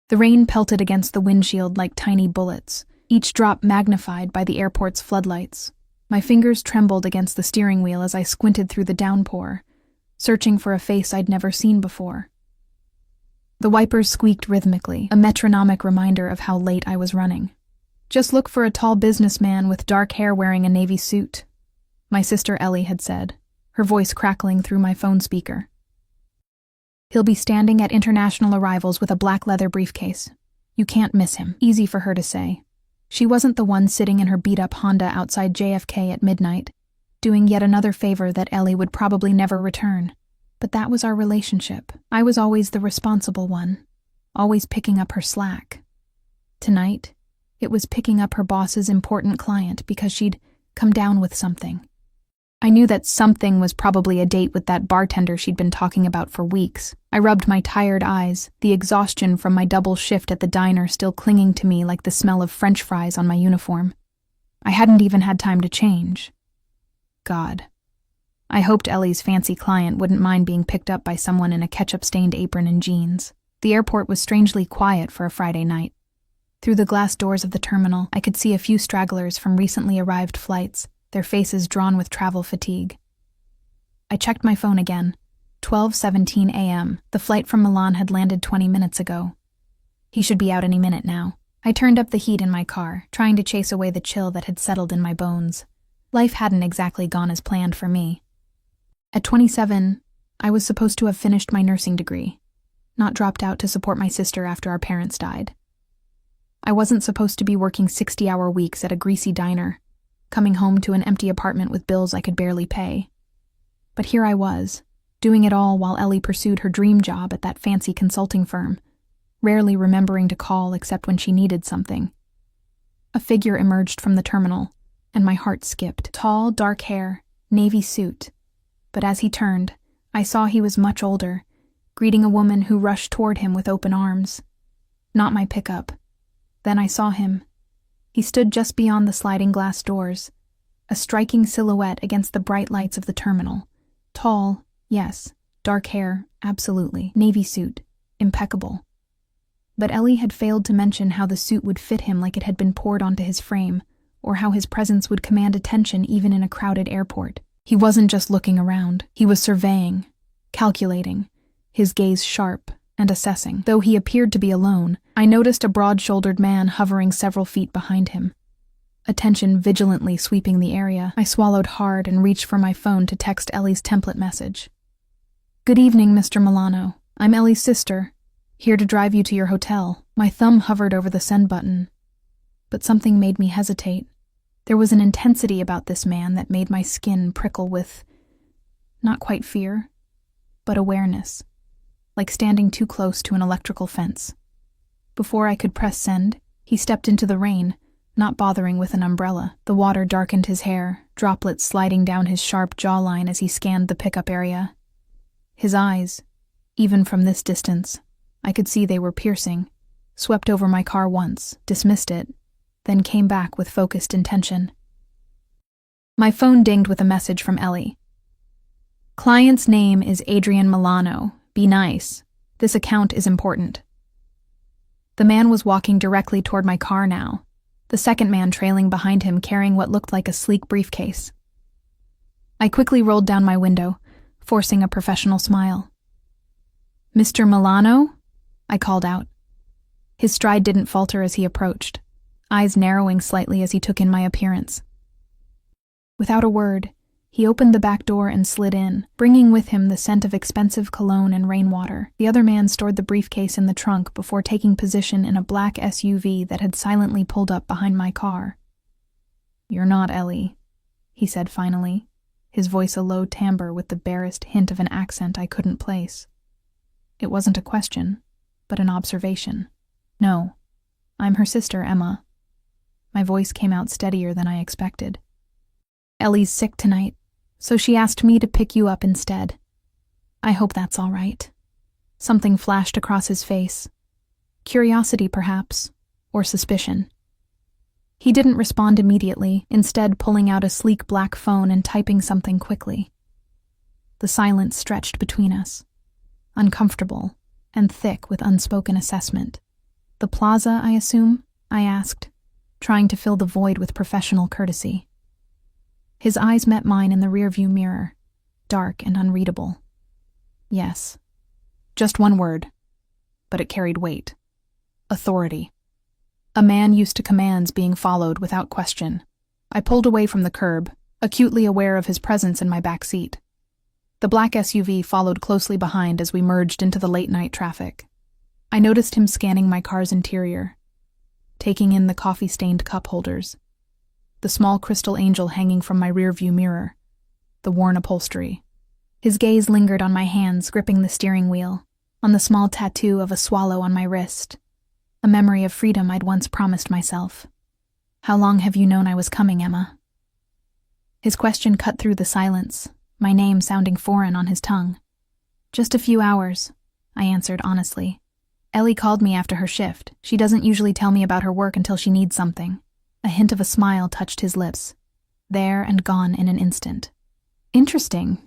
The rain pelted against the windshield like tiny bullets, each drop magnified by the airport's floodlights. My fingers trembled against the steering wheel as I squinted through the downpour, searching for a face I'd never seen before. The wipers squeaked rhythmically, a metronomic reminder of how late I was running. "Just look for a tall businessman with dark hair wearing a navy suit," my sister Ellie had said, her voice crackling through my phone speaker. "He'll be standing at international arrivals with a black leather briefcase. You can't miss him." Easy for her to say. She wasn't the one sitting in her beat-up Honda outside JFK at midnight, doing yet another favor that Ellie would probably never return. But that was our relationship. I was always the responsible one, always picking up her slack. Tonight, it was picking up her boss's important client because she'd come down with something. I knew that something was probably a date with that bartender she'd been talking about for weeks. I rubbed my tired eyes, the exhaustion from my double shift at the diner still clinging to me like the smell of French fries on my uniform. I hadn't even had time to change. God. I hoped Ellie's fancy client wouldn't mind being picked up by someone in a ketchup-stained apron and jeans. The airport was strangely quiet for a Friday night. Through the glass doors of the terminal, I could see a few stragglers from recently arrived flights, their faces drawn with travel fatigue. I checked my phone again. 12:17 a.m. The flight from Milan had landed 20 minutes ago. He should be out any minute now. I turned up the heat in my car, trying to chase away the chill that had settled in my bones. Life hadn't exactly gone as planned for me. At 27, I was supposed to have finished my nursing degree, not dropped out to support my sister after our parents died. I wasn't supposed to be working 60-hour weeks at a greasy diner, coming home to an empty apartment with bills I could barely pay. But here I was, doing it all while Ellie pursued her dream job at that fancy consulting firm, rarely remembering to call except when she needed something. A figure emerged from the terminal, and my heart skipped. Tall, dark hair, navy suit. But as he turned, I saw he was much older, greeting a woman who rushed toward him with open arms. Not my pickup. Then I saw him. He stood just beyond the sliding glass doors, a striking silhouette against the bright lights of the terminal. Tall, yes. Dark hair, absolutely. Navy suit, impeccable. But Ellie had failed to mention how the suit would fit him like it had been poured onto his frame, or how his presence would command attention even in a crowded airport. He wasn't just looking around. He was surveying, calculating, his gaze sharp and assessing. Though he appeared to be alone, I noticed a broad-shouldered man hovering several feet behind him, attention vigilantly sweeping the area. I swallowed hard and reached for my phone to text Ellie's template message. "Good evening, Mr. Milano. I'm Ellie's sister, here to drive you to your hotel." My thumb hovered over the send button, but something made me hesitate. There was an intensity about this man that made my skin prickle with, not quite fear, but awareness, like standing too close to an electrical fence. Before I could press send, he stepped into the rain, not bothering with an umbrella. The water darkened his hair, droplets sliding down his sharp jawline as he scanned the pickup area. His eyes, even from this distance, I could see they were piercing, swept over my car once, dismissed it, then came back with focused intention. My phone dinged with a message from Ellie. "Client's name is Adrian Milano. Be nice. This account is important." The man was walking directly toward my car now, the second man trailing behind him carrying what looked like a sleek briefcase. I quickly rolled down my window, forcing a professional smile. "Mr. Milano?" I called out. His stride didn't falter as he approached, eyes narrowing slightly as he took in my appearance. Without a word, he opened the back door and slid in, bringing with him the scent of expensive cologne and rainwater. The other man stored the briefcase in the trunk before taking position in a black SUV that had silently pulled up behind my car. "You're not Ellie," he said finally, his voice a low timbre with the barest hint of an accent I couldn't place. It wasn't a question, but an observation. "No, I'm her sister, Emma." My voice came out steadier than I expected. "Ellie's sick tonight, so she asked me to pick you up instead. I hope that's all right." Something flashed across his face. Curiosity, perhaps, or suspicion. He didn't respond immediately, instead pulling out a sleek black phone and typing something quickly. The silence stretched between us, uncomfortable and thick with unspoken assessment. The plaza, I assume? I asked, trying to fill the void with professional courtesy. His eyes met mine in the rearview mirror, dark and unreadable. Yes. Just one word, but it carried weight. Authority. A man used to commands being followed without question. I pulled away from the curb, acutely aware of his presence in my back seat. The black SUV followed closely behind as we merged into the late-night traffic. I noticed him scanning my car's interior, taking in the coffee-stained cup holders, the small crystal angel hanging from my rearview mirror, the worn upholstery. His gaze lingered on my hands gripping the steering wheel, on the small tattoo of a swallow on my wrist, a memory of freedom I'd once promised myself. "How long have you known I was coming, Emma?" His question cut through the silence, my name sounding foreign on his tongue. "Just a few hours," I answered honestly. "Ellie called me after her shift. She doesn't usually tell me about her work until she needs something." A hint of a smile touched his lips, there and gone in an instant. "Interesting."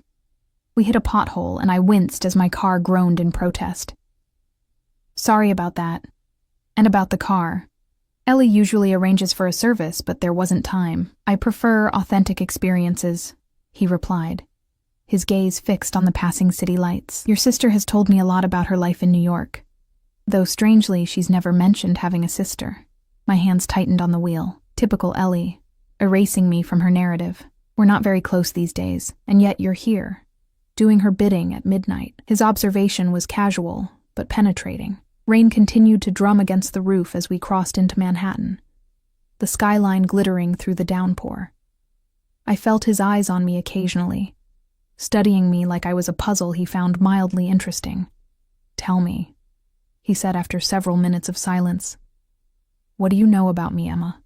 We hit a pothole, and I winced as my car groaned in protest. "Sorry about that. And about the car. Ellie usually arranges for a service, but there wasn't time. I prefer authentic experiences," he replied, his gaze fixed on the passing city lights. "Your sister has told me a lot about her life in New York. Though strangely, she's never mentioned having a sister." My hands tightened on the wheel. Typical Ellie, erasing me from her narrative. "We're not very close these days, and yet you're here, doing her bidding at midnight." His observation was casual, but penetrating. Rain continued to drum against the roof as we crossed into Manhattan, the skyline glittering through the downpour. I felt his eyes on me occasionally, studying me like I was a puzzle he found mildly interesting. "Tell me," he said after several minutes of silence. "What do you know about me, Emma?"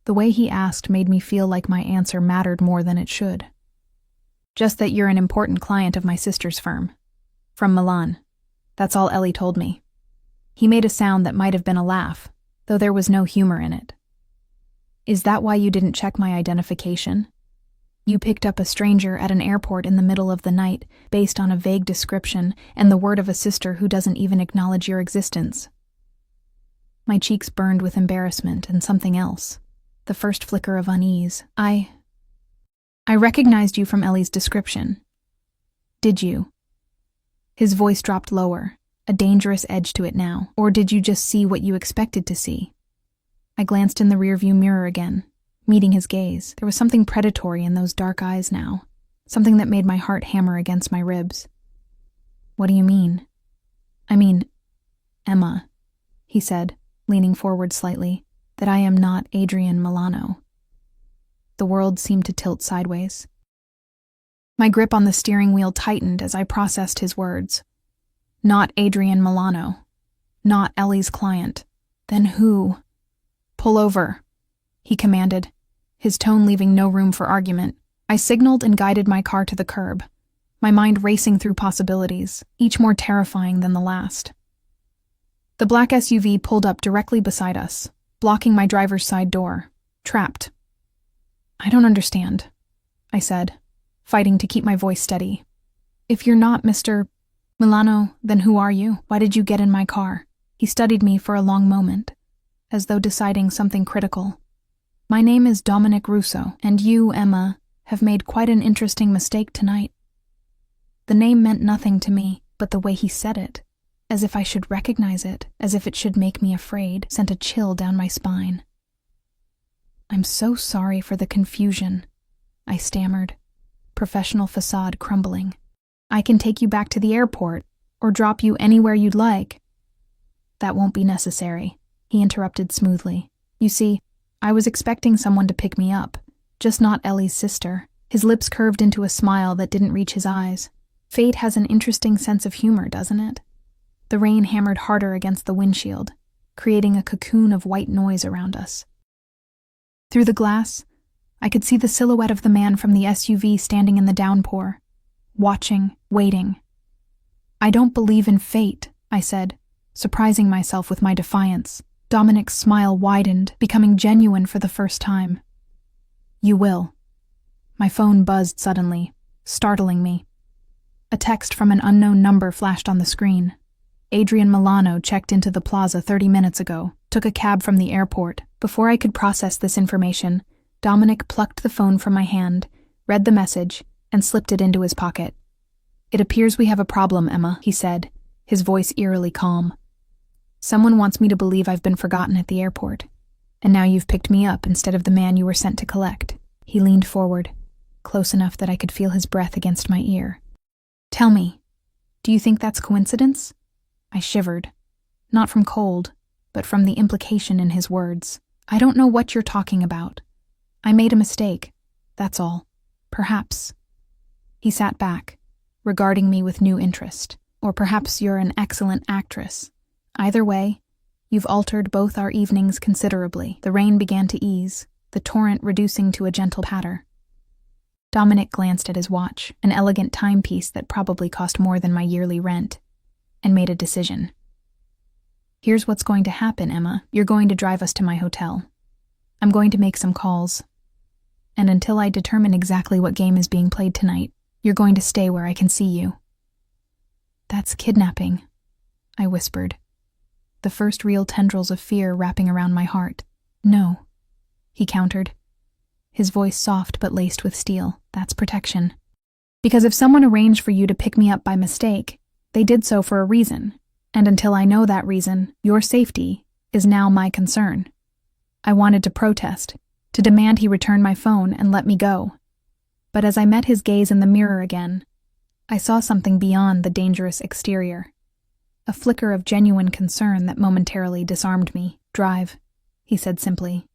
The way he asked made me feel like my answer mattered more than it should. "Just that you're an important client of my sister's firm. From Milan. That's all Ellie told me." He made a sound that might have been a laugh, though there was no humor in it. "Is that why you didn't check my identification? You picked up a stranger at an airport in the middle of the night based on a vague description and the word of a sister who doesn't even acknowledge your existence." My cheeks burned with embarrassment and something else, the first flicker of unease. I recognized you from Ellie's description." "Did you?" His voice dropped lower, a dangerous edge to it now. "Or did you just see what you expected to see?" I glanced in the rearview mirror again, meeting his gaze. There was something predatory in those dark eyes now, something that made my heart hammer against my ribs. "What do you mean?" "I mean, Emma," he said, leaning forward slightly, "that I am not Adrian Milano." The world seemed to tilt sideways. My grip on the steering wheel tightened as I processed his words. Not Adrian Milano. Not Ellie's client. Then who? "Pull over," he commanded, his tone leaving no room for argument. I signaled and guided my car to the curb, my mind racing through possibilities, each more terrifying than the last. The black SUV pulled up directly beside us, blocking my driver's side door. Trapped. "I don't understand," I said, fighting to keep my voice steady. "If you're not Mr. Milano, then who are you? Why did you get in my car?" He studied me for a long moment, as though deciding something critical. "My name is Dominic Russo, and you, Emma, have made quite an interesting mistake tonight." The name meant nothing to me, but the way he said it, as if I should recognize it, as if it should make me afraid, sent a chill down my spine. "I'm so sorry for the confusion," I stammered, professional facade crumbling. "I can take you back to the airport, or drop you anywhere you'd like." "That won't be necessary," he interrupted smoothly. "You see, I was expecting someone to pick me up, just not Ellie's sister." His lips curved into a smile that didn't reach his eyes. Fate has an interesting sense of humor, doesn't it? The rain hammered harder against the windshield, creating a cocoon of white noise around us. Through the glass, I could see the silhouette of the man from the SUV standing in the downpour, watching, waiting. "I don't believe in fate," I said, surprising myself with my defiance. Dominic's smile widened, becoming genuine for the first time. "You will." My phone buzzed suddenly, startling me. A text from an unknown number flashed on the screen. Adrian Milano checked into the plaza 30 minutes ago, took a cab from the airport. Before I could process this information, Dominic plucked the phone from my hand, read the message, and slipped it into his pocket. "It appears we have a problem, Emma," he said, his voice eerily calm. "Someone wants me to believe I've been forgotten at the airport, and now you've picked me up instead of the man you were sent to collect." He leaned forward, close enough that I could feel his breath against my ear. "Tell me, do you think that's coincidence?" I shivered, not from cold, but from the implication in his words. "I don't know what you're talking about. I made a mistake, that's all. Perhaps." He sat back, regarding me with new interest. "Or perhaps you're an excellent actress. Either way, you've altered both our evenings considerably." The rain began to ease, the torrent reducing to a gentle patter. Dominic glanced at his watch, an elegant timepiece that probably cost more than my yearly rent, and made a decision. "Here's what's going to happen, Emma. You're going to drive us to my hotel. I'm going to make some calls. And until I determine exactly what game is being played tonight, you're going to stay where I can see you." "That's kidnapping," I whispered, the first real tendrils of fear wrapping around my heart. "No," he countered, his voice soft but laced with steel. "That's protection. Because if someone arranged for you to pick me up by mistake, they did so for a reason, and until I know that reason, your safety is now my concern." I wanted to protest, to demand he return my phone and let me go. But as I met his gaze in the mirror again, I saw something beyond the dangerous exterior. A flicker of genuine concern that momentarily disarmed me. "Drive," he said simply.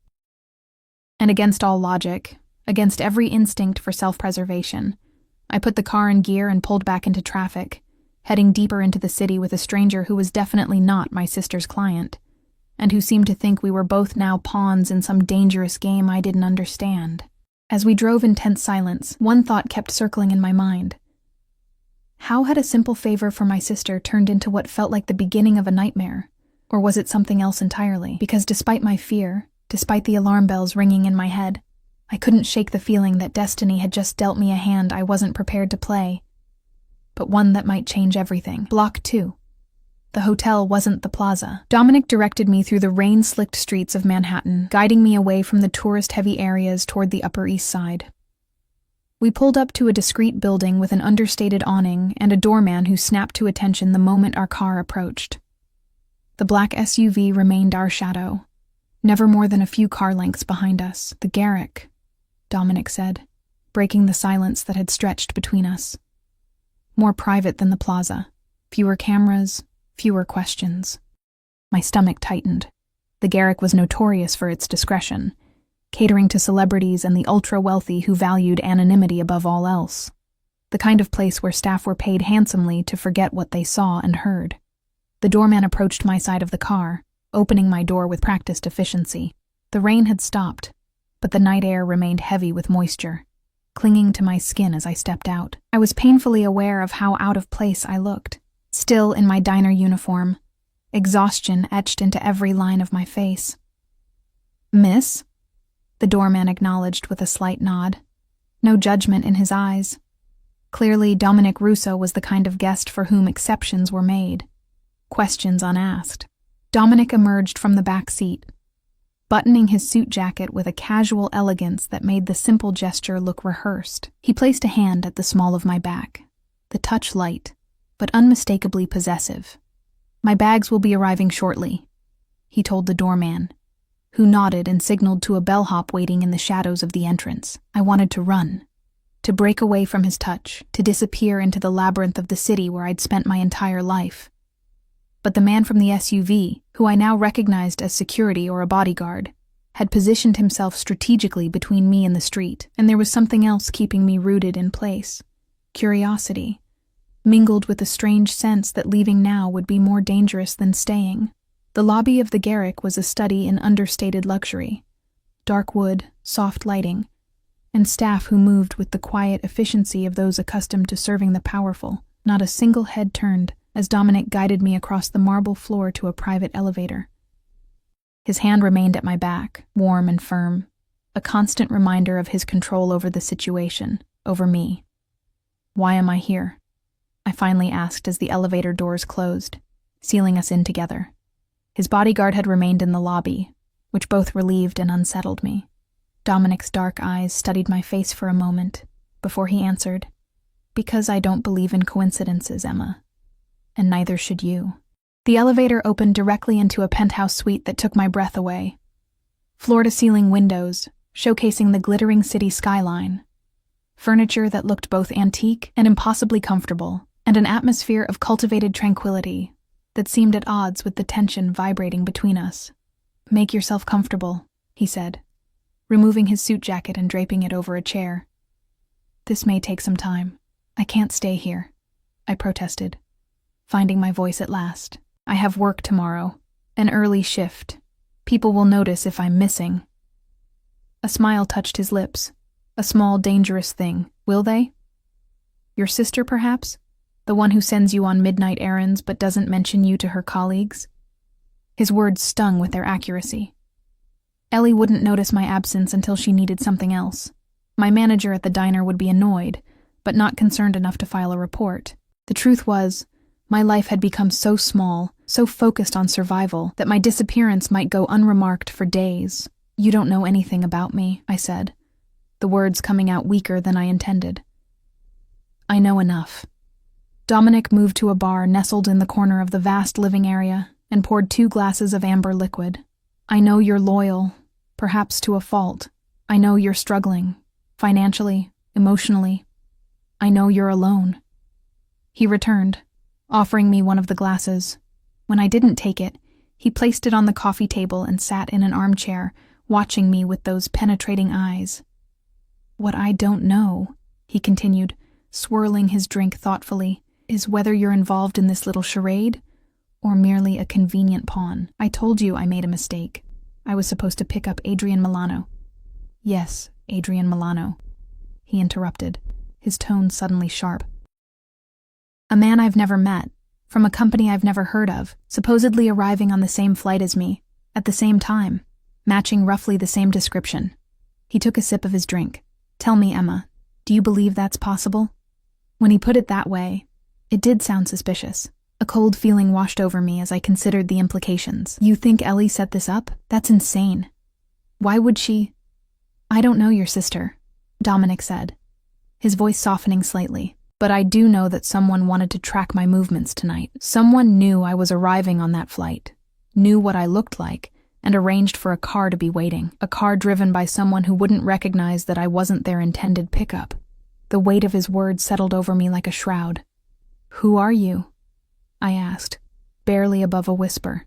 And against all logic, against every instinct for self-preservation, I put the car in gear and pulled back into traffic, heading deeper into the city with a stranger who was definitely not my sister's client, and who seemed to think we were both now pawns in some dangerous game I didn't understand. As we drove in tense silence, one thought kept circling in my mind. How had a simple favor for my sister turned into what felt like the beginning of a nightmare? Or was it something else entirely? Because despite my fear, despite the alarm bells ringing in my head, I couldn't shake the feeling that destiny had just dealt me a hand I wasn't prepared to play, but one that might change everything. Block 2. The hotel wasn't the plaza. Dominic directed me through the rain-slicked streets of Manhattan, guiding me away from the tourist-heavy areas toward the Upper East Side. We pulled up to a discreet building with an understated awning and a doorman who snapped to attention the moment our car approached. The black SUV remained our shadow, never more than a few car lengths behind us. "The Garrick," Dominic said, breaking the silence that had stretched between us. "More private than the plaza. Fewer cameras, fewer questions." My stomach tightened. The Garrick was notorious for its discretion, catering to celebrities and the ultra-wealthy who valued anonymity above all else. The kind of place where staff were paid handsomely to forget what they saw and heard. The doorman approached my side of the car, opening my door with practiced efficiency. The rain had stopped, but the night air remained heavy with moisture, clinging to my skin as I stepped out. I was painfully aware of how out of place I looked, still in my diner uniform, exhaustion etched into every line of my face. "Miss?" the doorman acknowledged with a slight nod. No judgment in his eyes. Clearly, Dominic Russo was the kind of guest for whom exceptions were made, questions unasked. Dominic emerged from the back seat, buttoning his suit jacket with a casual elegance that made the simple gesture look rehearsed. He placed a hand at the small of my back, the touch light, but unmistakably possessive. "My bags will be arriving shortly," he told the doorman, who nodded and signaled to a bellhop waiting in the shadows of the entrance. I wanted to run, to break away from his touch, to disappear into the labyrinth of the city where I'd spent my entire life. But the man from the SUV, who I now recognized as security or a bodyguard, had positioned himself strategically between me and the street, and there was something else keeping me rooted in place. Curiosity, mingled with a strange sense that leaving now would be more dangerous than staying. The lobby of the Garrick was a study in understated luxury. Dark wood, soft lighting, and staff who moved with the quiet efficiency of those accustomed to serving the powerful. Not a single head turned as Dominic guided me across the marble floor to a private elevator. His hand remained at my back, warm and firm, a constant reminder of his control over the situation, over me. "Why am I here?" I finally asked as the elevator doors closed. sealing us in together. His bodyguard had remained in the lobby, which both relieved and unsettled me. Dominic's dark eyes studied my face for a moment before he answered, "Because I don't believe in coincidences, Emma. And neither should you." The elevator opened directly into a penthouse suite that took my breath away. Floor-to-ceiling windows, showcasing the glittering city skyline. Furniture that looked both antique and impossibly comfortable, and an atmosphere of cultivated tranquility that seemed at odds with the tension vibrating between us. "Make yourself comfortable," he said, removing his suit jacket and draping it over a chair. "This may take some time. I can't stay here," I protested, finding my voice at last. "I have work tomorrow, an early shift. People will notice if I'm missing." A smile touched his lips. "A small, dangerous thing, will they? Your sister, perhaps? The one who sends you on midnight errands but doesn't mention you to her colleagues?" His words stung with their accuracy. Ellie wouldn't notice my absence until she needed something else. My manager at the diner would be annoyed, but not concerned enough to file a report. The truth was, my life had become so small, so focused on survival, that my disappearance might go unremarked for days. "You don't know anything about me," I said, the words coming out weaker than I intended. "I know enough." Dominic moved to a bar nestled in the corner of the vast living area and poured 2 glasses of amber liquid. "I know you're loyal, perhaps to a fault. I know you're struggling, financially, emotionally. I know you're alone." He returned, offering me one of the glasses. When I didn't take it, he placed it on the coffee table and sat in an armchair, watching me with those penetrating eyes. "What I don't know," he continued, swirling his drink thoughtfully, "is whether you're involved in this little charade or merely a convenient pawn. I told you I made a mistake. I was supposed to pick up Adrian Milano." "Yes, Adrian Milano," he interrupted, his tone suddenly sharp. "A man I've never met, from a company I've never heard of, supposedly arriving on the same flight as me, at the same time, matching roughly the same description." He took a sip of his drink. "Tell me, Emma, do you believe that's possible?" When he put it that way, it did sound suspicious. A cold feeling washed over me as I considered the implications. "You think Ellie set this up? That's insane. Why would she—" "I don't know your sister," Dominic said, his voice softening slightly. "But I do know that someone wanted to track my movements tonight. Someone knew I was arriving on that flight, knew what I looked like, and arranged for a car to be waiting. A car driven by someone who wouldn't recognize that I wasn't their intended pickup." The weight of his words settled over me like a shroud. "Who are you?" I asked, barely above a whisper.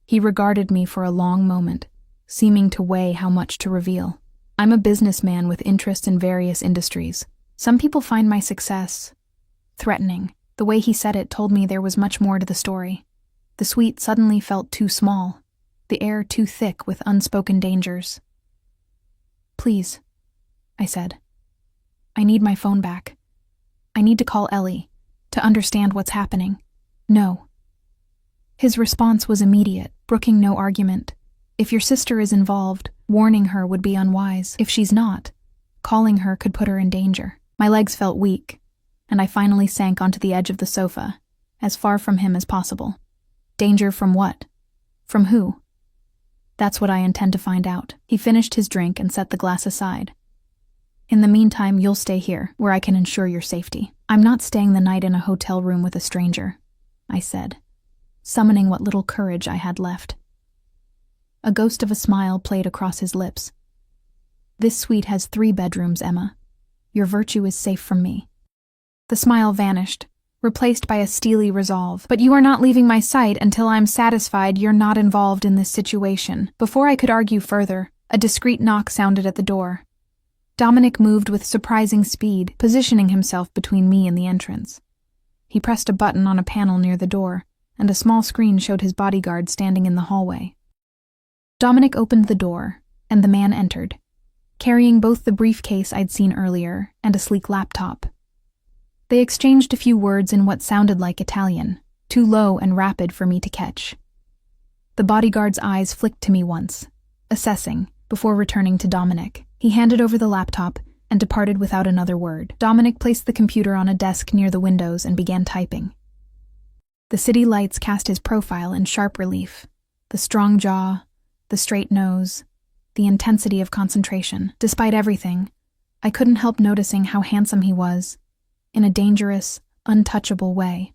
He regarded me for a long moment, seeming to weigh how much to reveal. "I'm a businessman with interests in various industries. Some people find my success threatening." The way he said it told me there was much more to the story. The suite suddenly felt too small, the air too thick with unspoken dangers. "Please," I said. "I need my phone back. I need to call Ellie, to understand what's happening." "No." His response was immediate, brooking no argument. "If your sister is involved, warning her would be unwise. If she's not, calling her could put her in danger." My legs felt weak, and I finally sank onto the edge of the sofa, as far from him as possible. Danger from what? From who? That's what I intend to find out. He finished his drink and set the glass aside. "In the meantime, you'll stay here, where I can ensure your safety." "I'm not staying the night in a hotel room with a stranger," I said, summoning what little courage I had left. A ghost of a smile played across his lips. "This suite has 3 bedrooms, Emma. Your virtue is safe from me." The smile vanished, replaced by a steely resolve. "But you are not leaving my sight until I'm satisfied you're not involved in this situation." Before I could argue further, a discreet knock sounded at the door. Dominic moved with surprising speed, positioning himself between me and the entrance. He pressed a button on a panel near the door, and a small screen showed his bodyguard standing in the hallway. Dominic opened the door, and the man entered, carrying both the briefcase I'd seen earlier and a sleek laptop. They exchanged a few words in what sounded like Italian, too low and rapid for me to catch. The bodyguard's eyes flicked to me once, assessing, before returning to Dominic. He handed over the laptop and departed without another word. Dominic placed the computer on a desk near the windows and began typing. The city lights cast his profile in sharp relief. The strong jaw, the straight nose, the intensity of concentration. Despite everything, I couldn't help noticing how handsome he was, in a dangerous, untouchable way.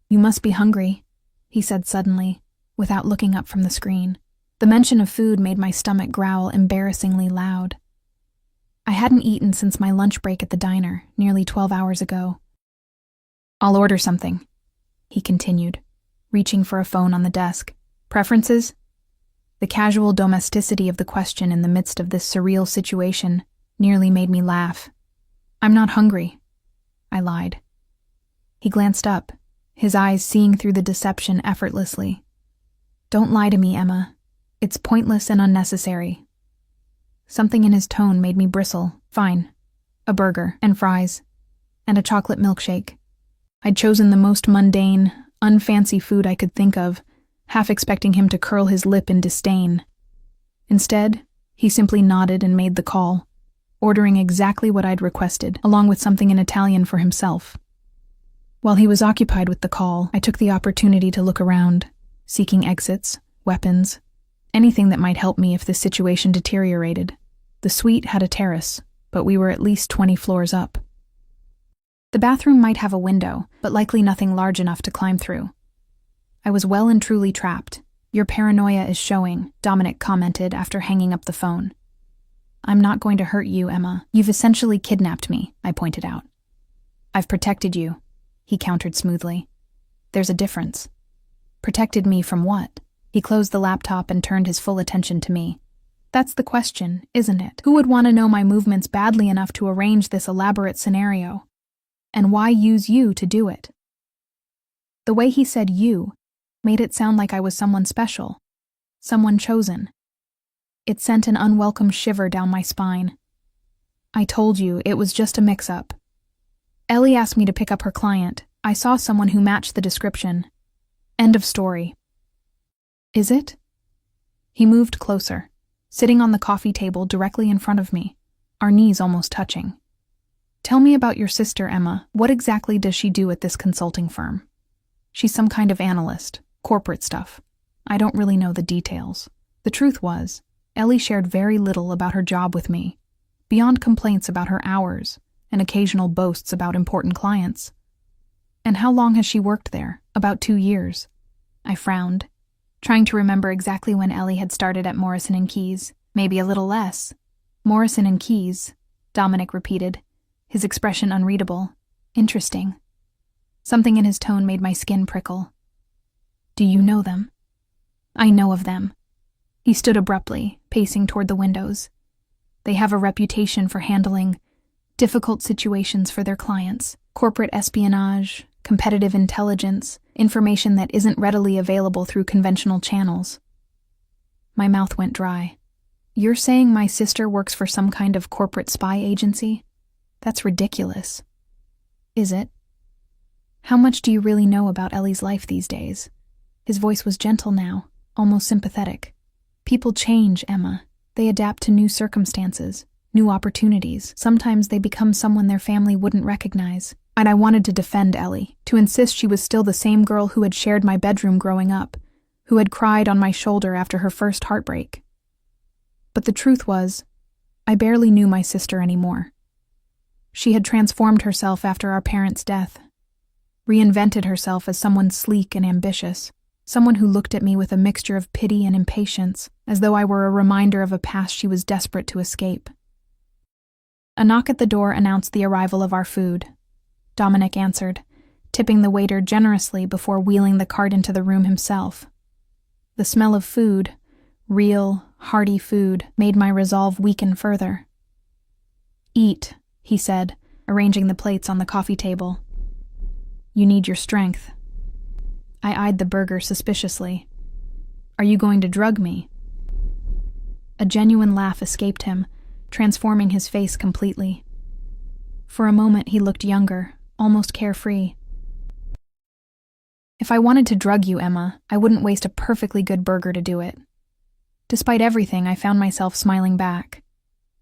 "You must be hungry," he said suddenly, without looking up from the screen. The mention of food made my stomach growl embarrassingly loud. I hadn't eaten since my lunch break at the diner, nearly 12 hours ago. "I'll order something," he continued, reaching for a phone on the desk. "Preferences?" The casual domesticity of the question in the midst of this surreal situation nearly made me laugh. "I'm not hungry," I lied. He glanced up, his eyes seeing through the deception effortlessly. "Don't lie to me, Emma. It's pointless and unnecessary." Something in his tone made me bristle. "Fine. A burger, and fries, and a chocolate milkshake." I'd chosen the most mundane, unfancy food I could think of, half expecting him to curl his lip in disdain. Instead, he simply nodded and made the call, ordering exactly what I'd requested, along with something in Italian for himself. While he was occupied with the call, I took the opportunity to look around, seeking exits, weapons, anything that might help me if this situation deteriorated. The suite had a terrace, but we were at least 20 floors up. The bathroom might have a window, but likely nothing large enough to climb through. I was well and truly trapped. "Your paranoia is showing," Dominic commented after hanging up the phone. "I'm not going to hurt you, Emma. You've essentially kidnapped me," I pointed out. "I've protected you," he countered smoothly. "There's a difference." "Protected me from what?" He closed the laptop and turned his full attention to me. "That's the question, isn't it? Who would want to know my movements badly enough to arrange this elaborate scenario? And why use you to do it?" The way he said "you" made it sound like I was someone special, someone chosen. It sent an unwelcome shiver down my spine. "I told you, it was just a mix-up. Ellie asked me to pick up her client. I saw someone who matched the description. End of story." "Is it?" He moved closer, sitting on the coffee table directly in front of me, our knees almost touching. "Tell me about your sister, Emma. What exactly does she do at this consulting firm?" "She's some kind of analyst, corporate stuff. I don't really know the details." The truth was, Ellie shared very little about her job with me, beyond complaints about her hours and occasional boasts about important clients. "And how long has she worked there?" "About 2 years. I frowned, trying to remember exactly when Ellie had started at Morrison & Keyes. "Maybe a little less." "Morrison & Keyes," Dominic repeated, his expression unreadable. "Interesting." Something in his tone made my skin prickle. "Do you know them?" "I know of them." He stood abruptly, pacing toward the windows. "They have a reputation for handling difficult situations for their clients. Corporate espionage, competitive intelligence, information that isn't readily available through conventional channels." My mouth went dry. "You're saying my sister works for some kind of corporate spy agency? That's ridiculous." "Is it? How much do you really know about Ellie's life these days?" His voice was gentle now, almost sympathetic. "People change, Emma. They adapt to new circumstances, new opportunities. Sometimes they become someone their family wouldn't recognize." And I wanted to defend Ellie, to insist she was still the same girl who had shared my bedroom growing up, who had cried on my shoulder after her first heartbreak. But the truth was, I barely knew my sister anymore. She had transformed herself after our parents' death, reinvented herself as someone sleek and ambitious, someone who looked at me with a mixture of pity and impatience, as though I were a reminder of a past she was desperate to escape. A knock at the door announced the arrival of our food. Dominic answered, tipping the waiter generously before wheeling the cart into the room himself. The smell of food, real, hearty food, made my resolve weaken further. "Eat," he said, arranging the plates on the coffee table. "You need your strength." I eyed the burger suspiciously. "Are you going to drug me?" A genuine laugh escaped him, transforming his face completely. For a moment he looked younger, almost carefree. "If I wanted to drug you, Emma, I wouldn't waste a perfectly good burger to do it." Despite everything, I found myself smiling back.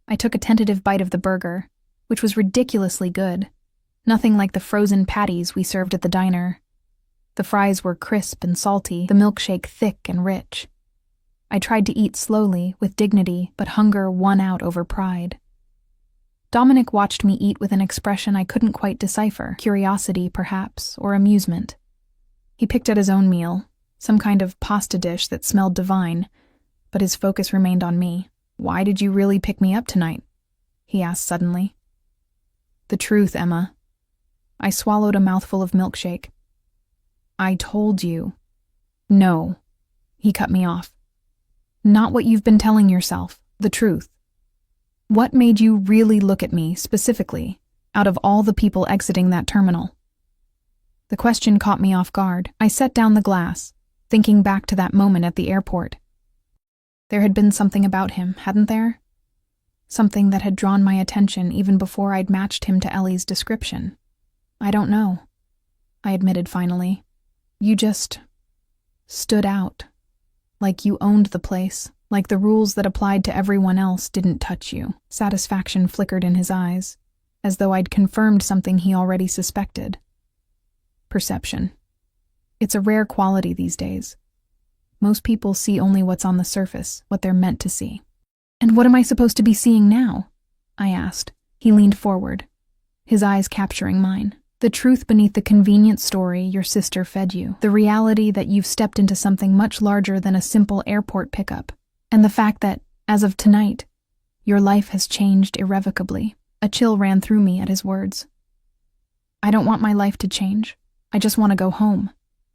I took a tentative bite of the burger, which was ridiculously good. Nothing like the frozen patties we served at the diner. The fries were crisp and salty, the milkshake thick and rich. I tried to eat slowly, with dignity, but hunger won out over pride. Dominic watched me eat with an expression I couldn't quite decipher, curiosity, perhaps, or amusement. He picked at his own meal, some kind of pasta dish that smelled divine, but his focus remained on me. "Why did you really pick me up tonight?" he asked suddenly. "The truth, Emma." I swallowed a mouthful of milkshake. "I told you." "No," he cut me off. "Not what you've been telling yourself, the truth. What made you really look at me, specifically, out of all the people exiting that terminal?" The question caught me off guard. I set down the glass, thinking back to that moment at the airport. There had been something about him, hadn't there? Something that had drawn my attention even before I'd matched him to Ellie's description. "I don't know," I admitted finally. "You just stood out. Like you owned the place, like the rules that applied to everyone else didn't touch you." Satisfaction flickered in his eyes, as though I'd confirmed something he already suspected. Perception. It's a rare quality these days. Most people see only what's on the surface, what they're meant to see. "And what am I supposed to be seeing now?" I asked. He leaned forward, his eyes capturing mine. "The truth beneath the convenient story your sister fed you. The reality that you've stepped into something much larger than a simple airport pickup. And the fact that, as of tonight, your life has changed irrevocably." A chill ran through me at his words. "I don't want my life to change. I just want to go home."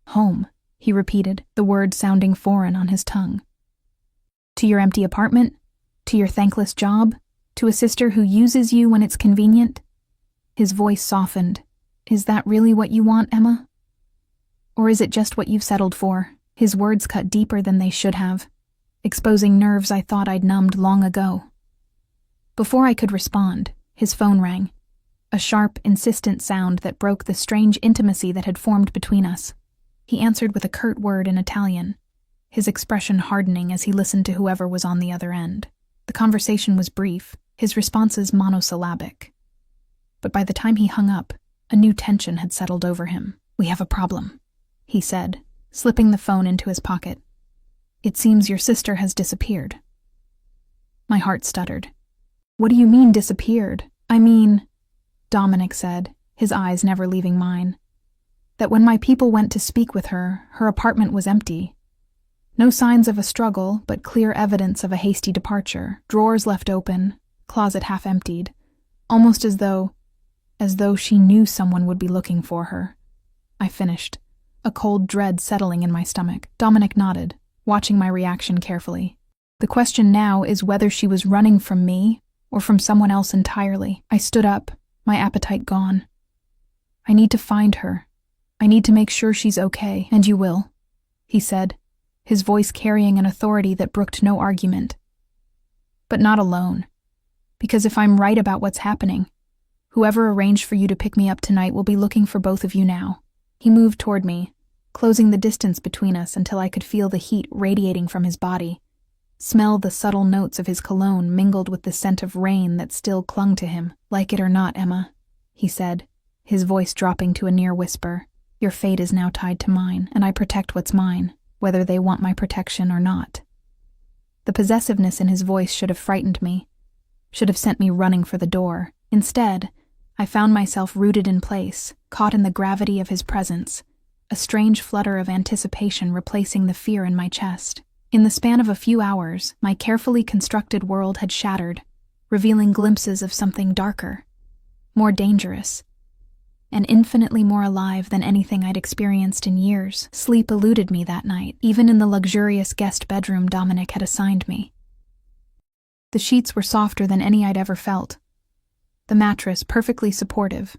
"Home," he repeated, the word sounding foreign on his tongue. "To your empty apartment? To your thankless job? To a sister who uses you when it's convenient?" His voice softened. "Is that really what you want, Emma? Or is it just what you've settled for?" His words cut deeper than they should have, exposing nerves I thought I'd numbed long ago. Before I could respond, his phone rang. A sharp, insistent sound that broke the strange intimacy that had formed between us. He answered with a curt word in Italian, his expression hardening as he listened to whoever was on the other end. The conversation was brief, his responses monosyllabic. But by the time he hung up, a new tension had settled over him. "We have a problem," he said, slipping the phone into his pocket. "It seems your sister has disappeared." My heart stuttered. "What do you mean, disappeared?" "I mean," Dominic said, his eyes never leaving mine, "that when my people went to speak with her, her apartment was empty. No signs of a struggle, but clear evidence of a hasty departure. Drawers left open, closet half emptied, almost as though she knew someone would be looking for her." I finished, a cold dread settling in my stomach. Dominic nodded, watching my reaction carefully. "The question now is whether she was running from me or from someone else entirely." I stood up, my appetite gone. "I need to find her. I need to make sure she's okay." "And you will," he said, his voice carrying an authority that brooked no argument. "But not alone. Because if I'm right about what's happening, whoever arranged for you to pick me up tonight will be looking for both of you now." He moved toward me, closing the distance between us until I could feel the heat radiating from his body, smell the subtle notes of his cologne mingled with the scent of rain that still clung to him. "Like it or not, Emma," he said, his voice dropping to a near whisper, "your fate is now tied to mine, and I protect what's mine, whether they want my protection or not." The possessiveness in his voice should have frightened me, should have sent me running for the door. Instead, I found myself rooted in place, caught in the gravity of his presence, a strange flutter of anticipation replacing the fear in my chest. In the span of a few hours, my carefully constructed world had shattered, revealing glimpses of something darker, more dangerous, and infinitely more alive than anything I'd experienced in years. Sleep eluded me that night, even in the luxurious guest bedroom Dominic had assigned me. The sheets were softer than any I'd ever felt, the mattress perfectly supportive,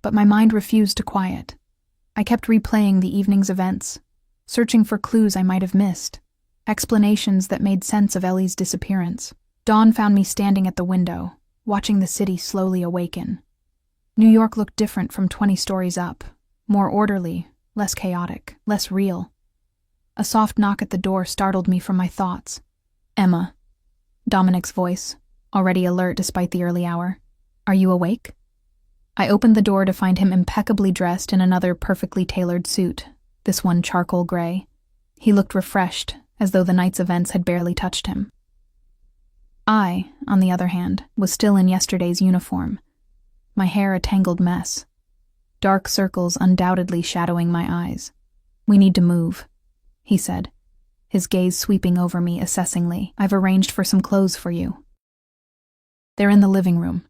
but my mind refused to quiet. I kept replaying the evening's events, searching for clues I might have missed, explanations that made sense of Ellie's disappearance. Dawn found me standing at the window, watching the city slowly awaken. New York looked different from 20 stories up, more orderly, less chaotic, less real. A soft knock at the door startled me from my thoughts. "Emma," Dominic's voice, already alert despite the early hour. "Are you awake?" I opened the door to find him impeccably dressed in another perfectly tailored suit, this one charcoal gray. He looked refreshed, as though the night's events had barely touched him. I, on the other hand, was still in yesterday's uniform, my hair a tangled mess, dark circles undoubtedly shadowing my eyes. "We need to move," he said, his gaze sweeping over me assessingly. "I've arranged for some clothes for you." "They're in the living room."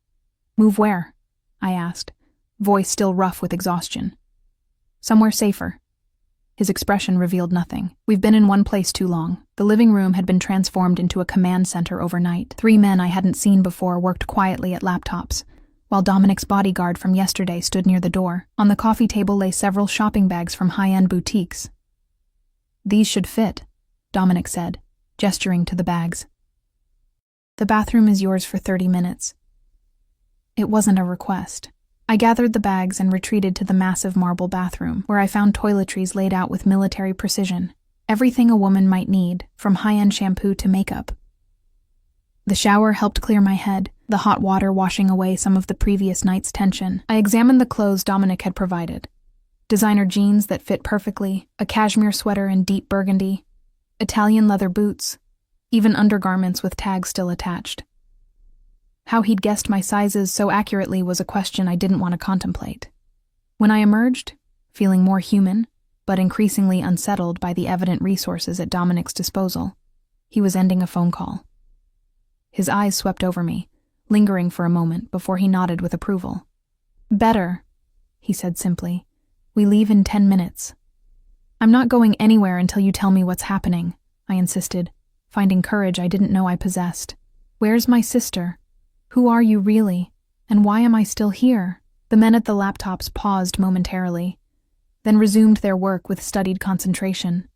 "Move where?" I asked, voice still rough with exhaustion. "Somewhere safer." His expression revealed nothing. "We've been in one place too long." The living room had been transformed into a command center overnight. 3 men I hadn't seen before worked quietly at laptops, while Dominic's bodyguard from yesterday stood near the door. On the coffee table lay several shopping bags from high-end boutiques. "These should fit," Dominic said, gesturing to the bags. "The bathroom is yours for 30 minutes. It wasn't a request. I gathered the bags and retreated to the massive marble bathroom, where I found toiletries laid out with military precision. Everything a woman might need, from high-end shampoo to makeup. The shower helped clear my head, the hot water washing away some of the previous night's tension. I examined the clothes Dominic had provided. Designer jeans that fit perfectly, a cashmere sweater in deep burgundy, Italian leather boots, even undergarments with tags still attached. How he'd guessed my sizes so accurately was a question I didn't want to contemplate. When I emerged, feeling more human, but increasingly unsettled by the evident resources at Dominic's disposal, he was ending a phone call. His eyes swept over me, lingering for a moment before he nodded with approval. "Better," he said simply. "We leave in 10 minutes. "I'm not going anywhere until you tell me what's happening," I insisted, finding courage I didn't know I possessed. "Where's my sister? Who are you really? And why am I still here?" The men at the laptops paused momentarily, then resumed their work with studied concentration.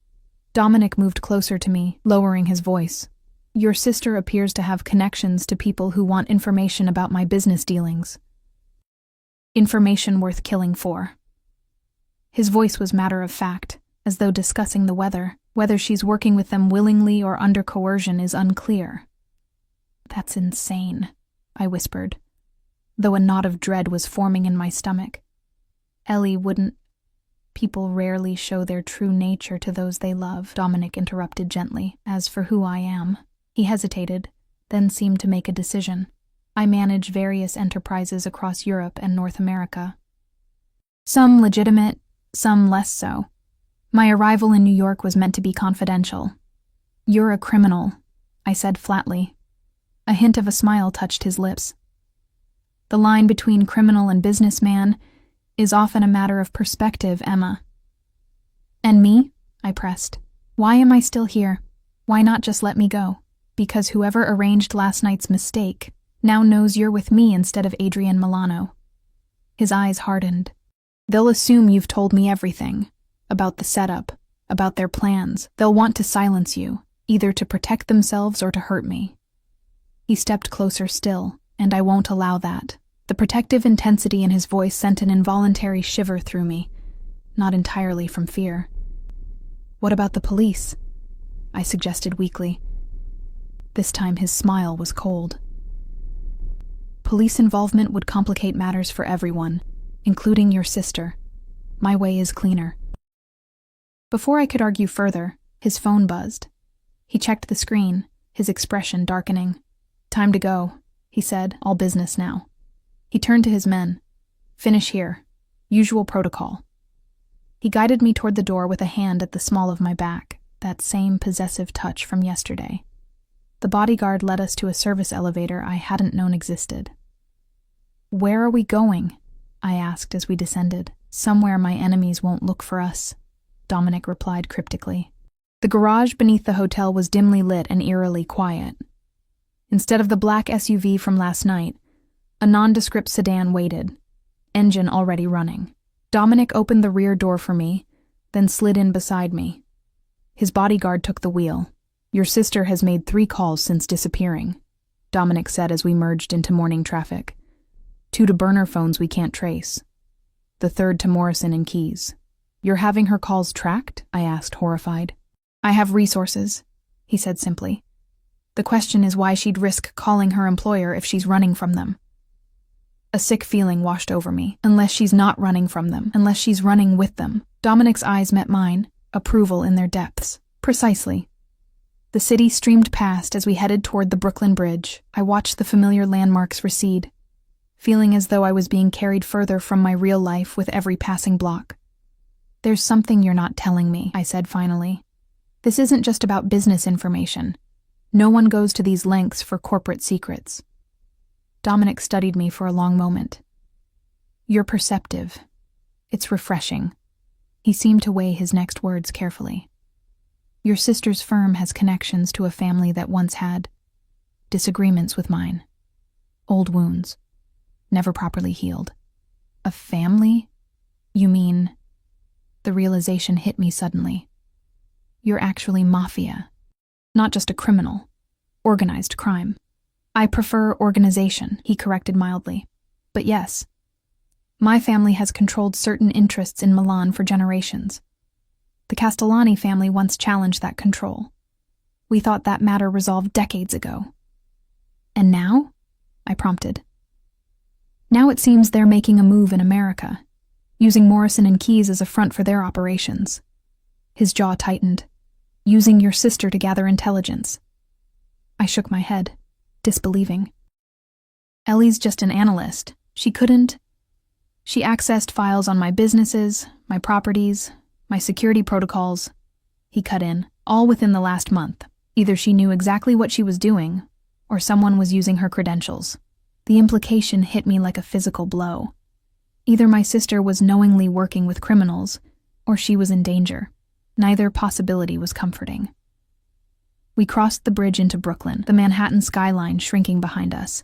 Dominic moved closer to me, lowering his voice. "Your sister appears to have connections to people who want information about my business dealings. Information worth killing for." His voice was matter of fact, as though discussing the weather. "Whether she's working with them willingly or under coercion is unclear." "That's insane," I whispered, though a knot of dread was forming in my stomach. "Ellie wouldn't—" "People rarely show their true nature to those they love," Dominic interrupted gently. "As for who I am," he hesitated, then seemed to make a decision. "I manage various enterprises across Europe and North America. Some legitimate, some less so. My arrival in New York was meant to be confidential." "You're a criminal," I said flatly. A hint of a smile touched his lips. "The line between criminal and businessman is often a matter of perspective, Emma." "And me?" I pressed. "Why am I still here? Why not just let me go?" "Because whoever arranged last night's mistake now knows you're with me instead of Adrian Milano." His eyes hardened. "They'll assume you've told me everything. About the setup, about their plans. They'll want to silence you, either to protect themselves or to hurt me." He stepped closer still, and I won't allow that. The protective intensity in his voice sent an involuntary shiver through me, not entirely from fear. "What about the police?" I suggested weakly. This time his smile was cold. "Police involvement would complicate matters for everyone, including your sister. My way is cleaner." Before I could argue further, his phone buzzed. He checked the screen, his expression darkening. "Time to go," he said, all business now. He turned to his men. "Finish here. Usual protocol." He guided me toward the door with a hand at the small of my back, that same possessive touch from yesterday. The bodyguard led us to a service elevator I hadn't known existed. "Where are we going?" I asked as we descended. "Somewhere my enemies won't look for us," Dominic replied cryptically. The garage beneath the hotel was dimly lit and eerily quiet. Instead of the black SUV from last night, a nondescript sedan waited, engine already running. Dominic opened the rear door for me, then slid in beside me. His bodyguard took the wheel. "Your sister has made 3 calls since disappearing," Dominic said as we merged into morning traffic. 2 to burner phones we can't trace. The 3rd to Morrison and Keys. "You're having her calls tracked?" I asked, horrified. "I have resources," he said simply. "The question is why she'd risk calling her employer if she's running from them." A sick feeling washed over me. Unless she's not running from them, unless she's running with them. Dominic's eyes met mine, approval in their depths. Precisely. The city streamed past as we headed toward the Brooklyn Bridge. I watched the familiar landmarks recede, feeling as though I was being carried further from my real life with every passing block. "There's something you're not telling me," I said finally. "This isn't just about business information. No one goes to these lengths for corporate secrets." Dominic studied me for a long moment. "You're perceptive. It's refreshing." He seemed to weigh his next words carefully. "Your sister's firm has connections to a family that once had disagreements with mine. Old wounds. Never properly healed." "A family? You mean—" The realization hit me suddenly. "You're actually mafia. Not just a criminal. Organized crime." "I prefer organization," he corrected mildly. "But yes, my family has controlled certain interests in Milan for generations. The Castellani family once challenged that control. We thought that matter resolved decades ago." "And now?" I prompted. "Now it seems they're making a move in America, using Morrison and Keyes as a front for their operations." His jaw tightened. "Using your sister to gather intelligence." I shook my head, disbelieving. "Ellie's just an analyst. She accessed files on my businesses, my properties, my security protocols." He cut in. "All within the last month. Either she knew exactly what she was doing, or someone was using her credentials." The implication hit me like a physical blow. Either my sister was knowingly working with criminals, or she was in danger. Neither possibility was comforting. We crossed the bridge into Brooklyn, the Manhattan skyline shrinking behind us.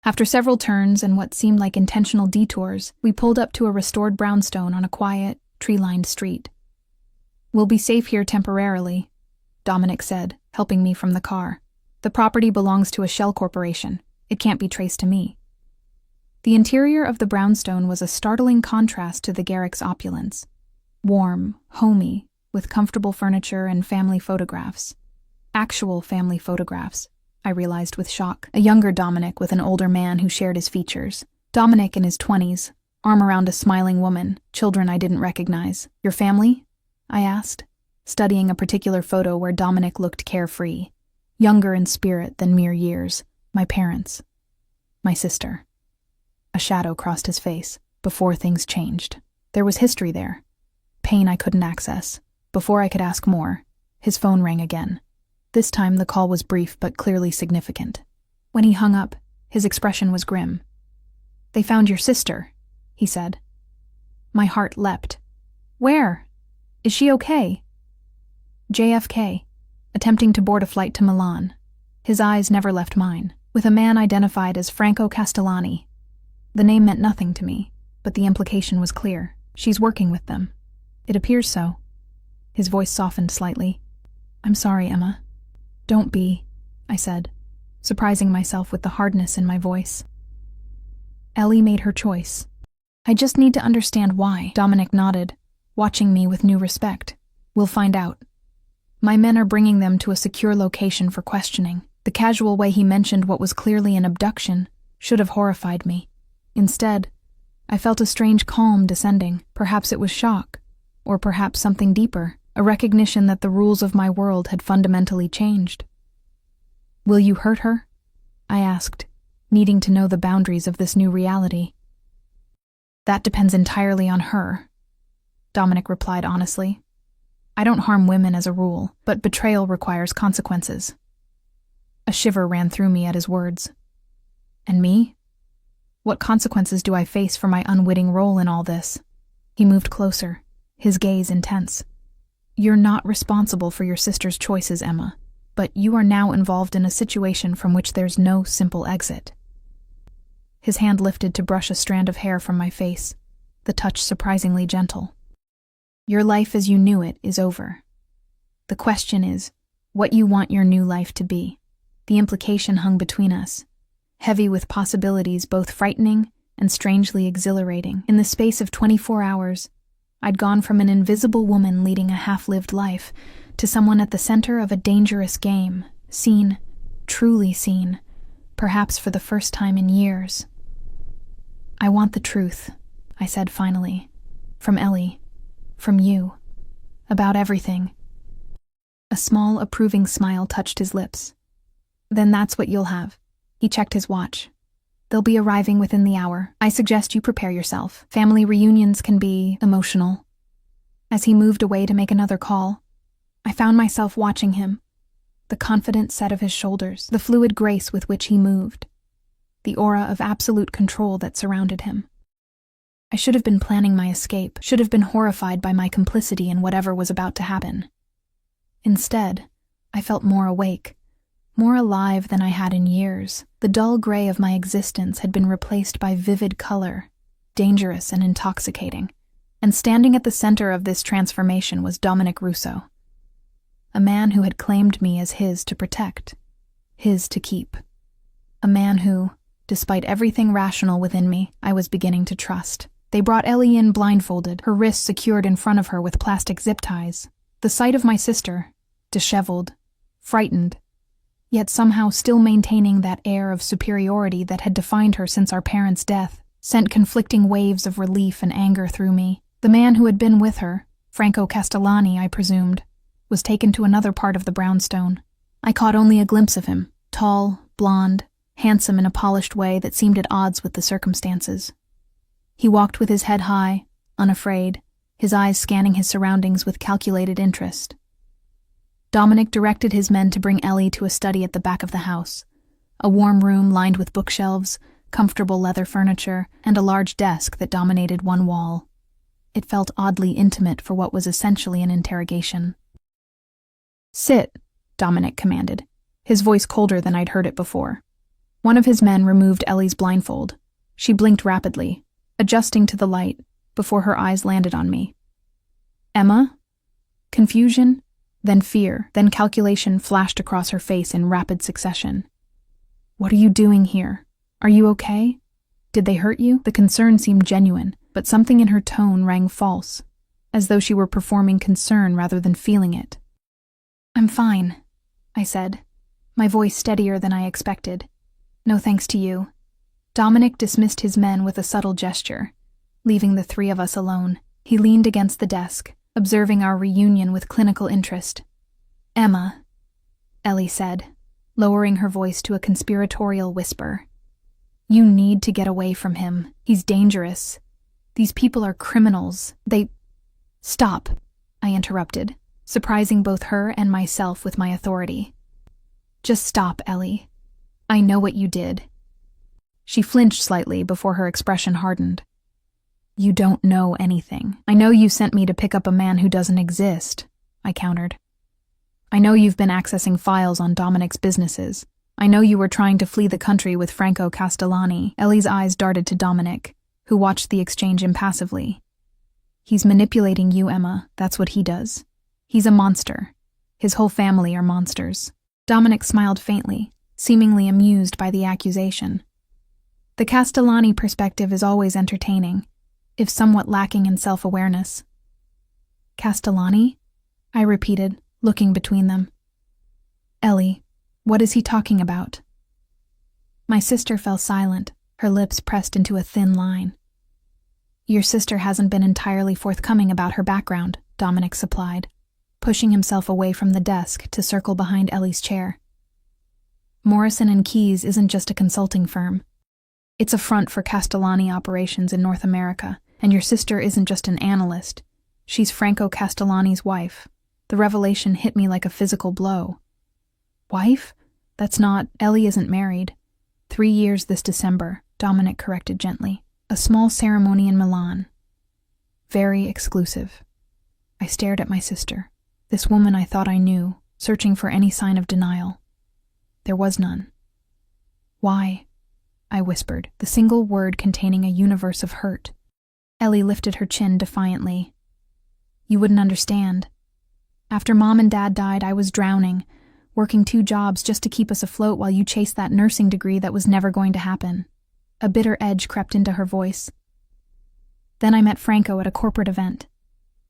After several turns and what seemed like intentional detours, we pulled up to a restored brownstone on a quiet, tree-lined street. "We'll be safe here temporarily," Dominic said, helping me from the car. "The property belongs to a shell corporation. It can't be traced to me." The interior of the brownstone was a startling contrast to the Garrick's opulence. Warm, homey, with comfortable furniture and family photographs. Actual family photographs, I realized with shock. A younger Dominic with an older man who shared his features. Dominic in his 20s, arm around a smiling woman, children I didn't recognize. "Your family?" I asked, studying a particular photo where Dominic looked carefree, younger in spirit than mere years. "My parents. My sister." A shadow crossed his face. "Before things changed. There was history there. Pain I couldn't access. Before I could ask more, his phone rang again. This time the call was brief but clearly significant. When he hung up, his expression was grim. "They found your sister," he said. My heart leapt. "Where? Is she okay?" "JFK, attempting to board a flight to Milan." His eyes never left mine. "With a man identified as Franco Castellani." The name meant nothing to me, but the implication was clear. "She's working with them." "It appears so." His voice softened slightly. "I'm sorry, Emma." "Don't be," I said, surprising myself with the hardness in my voice. "Ellie made her choice. I just need to understand why." Dominic nodded, watching me with new respect. "We'll find out. My men are bringing them to a secure location for questioning." The casual way he mentioned what was clearly an abduction should have horrified me. Instead, I felt a strange calm descending. Perhaps it was shock, or perhaps something deeper, a recognition that the rules of my world had fundamentally changed. "Will you hurt her?" I asked, needing to know the boundaries of this new reality. "That depends entirely on her," Dominic replied honestly. "I don't harm women as a rule, but betrayal requires consequences." A shiver ran through me at his words. "And me? What consequences do I face for my unwitting role in all this?" He moved closer, his gaze intense. "You're not responsible for your sister's choices, Emma, but you are now involved in a situation from which there's no simple exit." His hand lifted to brush a strand of hair from my face, the touch surprisingly gentle. "Your life as you knew it is over. The question is, what you want your new life to be." The implication hung between us, heavy with possibilities both frightening and strangely exhilarating. In the space of 24 hours, I'd gone from an invisible woman leading a half-lived life to someone at the center of a dangerous game, seen, truly seen, perhaps for the first time in years. I want the truth, I said finally. From Ellie. From you. About everything. A small, approving smile touched his lips. Then that's what you'll have. He checked his watch. They'll be arriving within the hour. I suggest you prepare yourself. Family reunions can be emotional. As he moved away to make another call, I found myself watching him. The confident set of his shoulders, the fluid grace with which he moved, the aura of absolute control that surrounded him. I should have been planning my escape, should have been horrified by my complicity in whatever was about to happen. Instead, I felt more awake, more alive than I had in years. The dull gray of my existence had been replaced by vivid color, dangerous and intoxicating. And standing at the center of this transformation was Dominic Russo, a man who had claimed me as his to protect, his to keep. A man who, despite everything rational within me, I was beginning to trust. They brought Ellie in blindfolded, her wrists secured in front of her with plastic zip ties. The sight of my sister, disheveled, frightened, yet somehow still maintaining that air of superiority that had defined her since our parents' death, sent conflicting waves of relief and anger through me. The man who had been with her, Franco Castellani, I presumed, was taken to another part of the brownstone. I caught only a glimpse of him, tall, blonde, handsome in a polished way that seemed at odds with the circumstances. He walked with his head high, unafraid, his eyes scanning his surroundings with calculated interest. Dominic directed his men to bring Ellie to a study at the back of the house, a warm room lined with bookshelves, comfortable leather furniture, and a large desk that dominated one wall. It felt oddly intimate for what was essentially an interrogation. "Sit," Dominic commanded, his voice colder than I'd heard it before. One of his men removed Ellie's blindfold. She blinked rapidly, adjusting to the light, before her eyes landed on me. "Emma?" Confusion, then fear, then calculation flashed across her face in rapid succession. "What are you doing here? Are you okay? Did they hurt you?" The concern seemed genuine, but something in her tone rang false, as though she were performing concern rather than feeling it. "I'm fine," I said, my voice steadier than I expected. "No thanks to you." Dominic dismissed his men with a subtle gesture, leaving the three of us alone. He leaned against the desk, observing our reunion with clinical interest. "Emma," Ellie said, lowering her voice to a conspiratorial whisper. "You need to get away from him. He's dangerous. These people are criminals. They—" "Stop," I interrupted, surprising both her and myself with my authority. "Just stop, Ellie. I know what you did." She flinched slightly before her expression hardened. "You don't know anything. I know you sent me to pick up a man who doesn't exist," I countered. "I know you've been accessing files on Dominic's businesses. I know you were trying to flee the country with Franco Castellani." Ellie's eyes darted to Dominic, who watched the exchange impassively. "He's manipulating you, Emma. That's what he does. He's a monster. His whole family are monsters." Dominic smiled faintly, seemingly amused by the accusation. The Castellani perspective is always entertaining, if somewhat lacking in self-awareness. "Castellani?" I repeated, looking between them. "Ellie, what is he talking about?" My sister fell silent, her lips pressed into a thin line. "Your sister hasn't been entirely forthcoming about her background," Dominic supplied, pushing himself away from the desk to circle behind Ellie's chair. "Morrison & Keyes isn't just a consulting firm. It's a front for Castellani operations in North America, and your sister isn't just an analyst. She's Franco Castellani's wife. The revelation hit me like a physical blow." "Wife? That's not— Ellie isn't married. 3 years this December," Dominic corrected gently. "A small ceremony in Milan. Very exclusive." I stared at my sister, this woman I thought I knew, searching for any sign of denial. There was none. "Why?" I whispered, the single word containing a universe of hurt. Ellie lifted her chin defiantly. "You wouldn't understand. After Mom and Dad died, I was drowning, working 2 jobs just to keep us afloat while you chased that nursing degree that was never going to happen." A bitter edge crept into her voice. "Then I met Franco at a corporate event.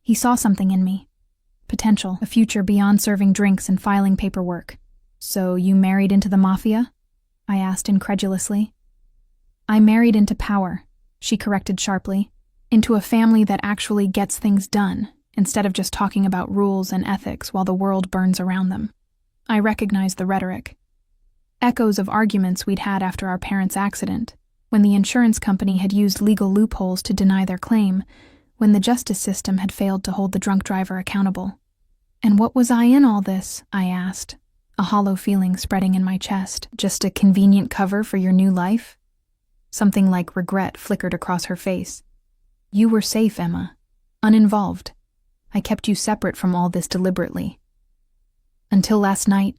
He saw something in me. Potential, a future beyond serving drinks and filing paperwork." "So you married into the mafia?" I asked incredulously. "I married into power," she corrected sharply. Into a family that actually gets things done, instead of just talking about rules and ethics while the world burns around them. I recognized the rhetoric. Echoes of arguments we'd had after our parents' accident, when the insurance company had used legal loopholes to deny their claim, when the justice system had failed to hold the drunk driver accountable. And what was I in all this? I asked, a hollow feeling spreading in my chest. Just a convenient cover for your new life? Something like regret flickered across her face. You were safe, Emma. Uninvolved. I kept you separate from all this deliberately. Until last night,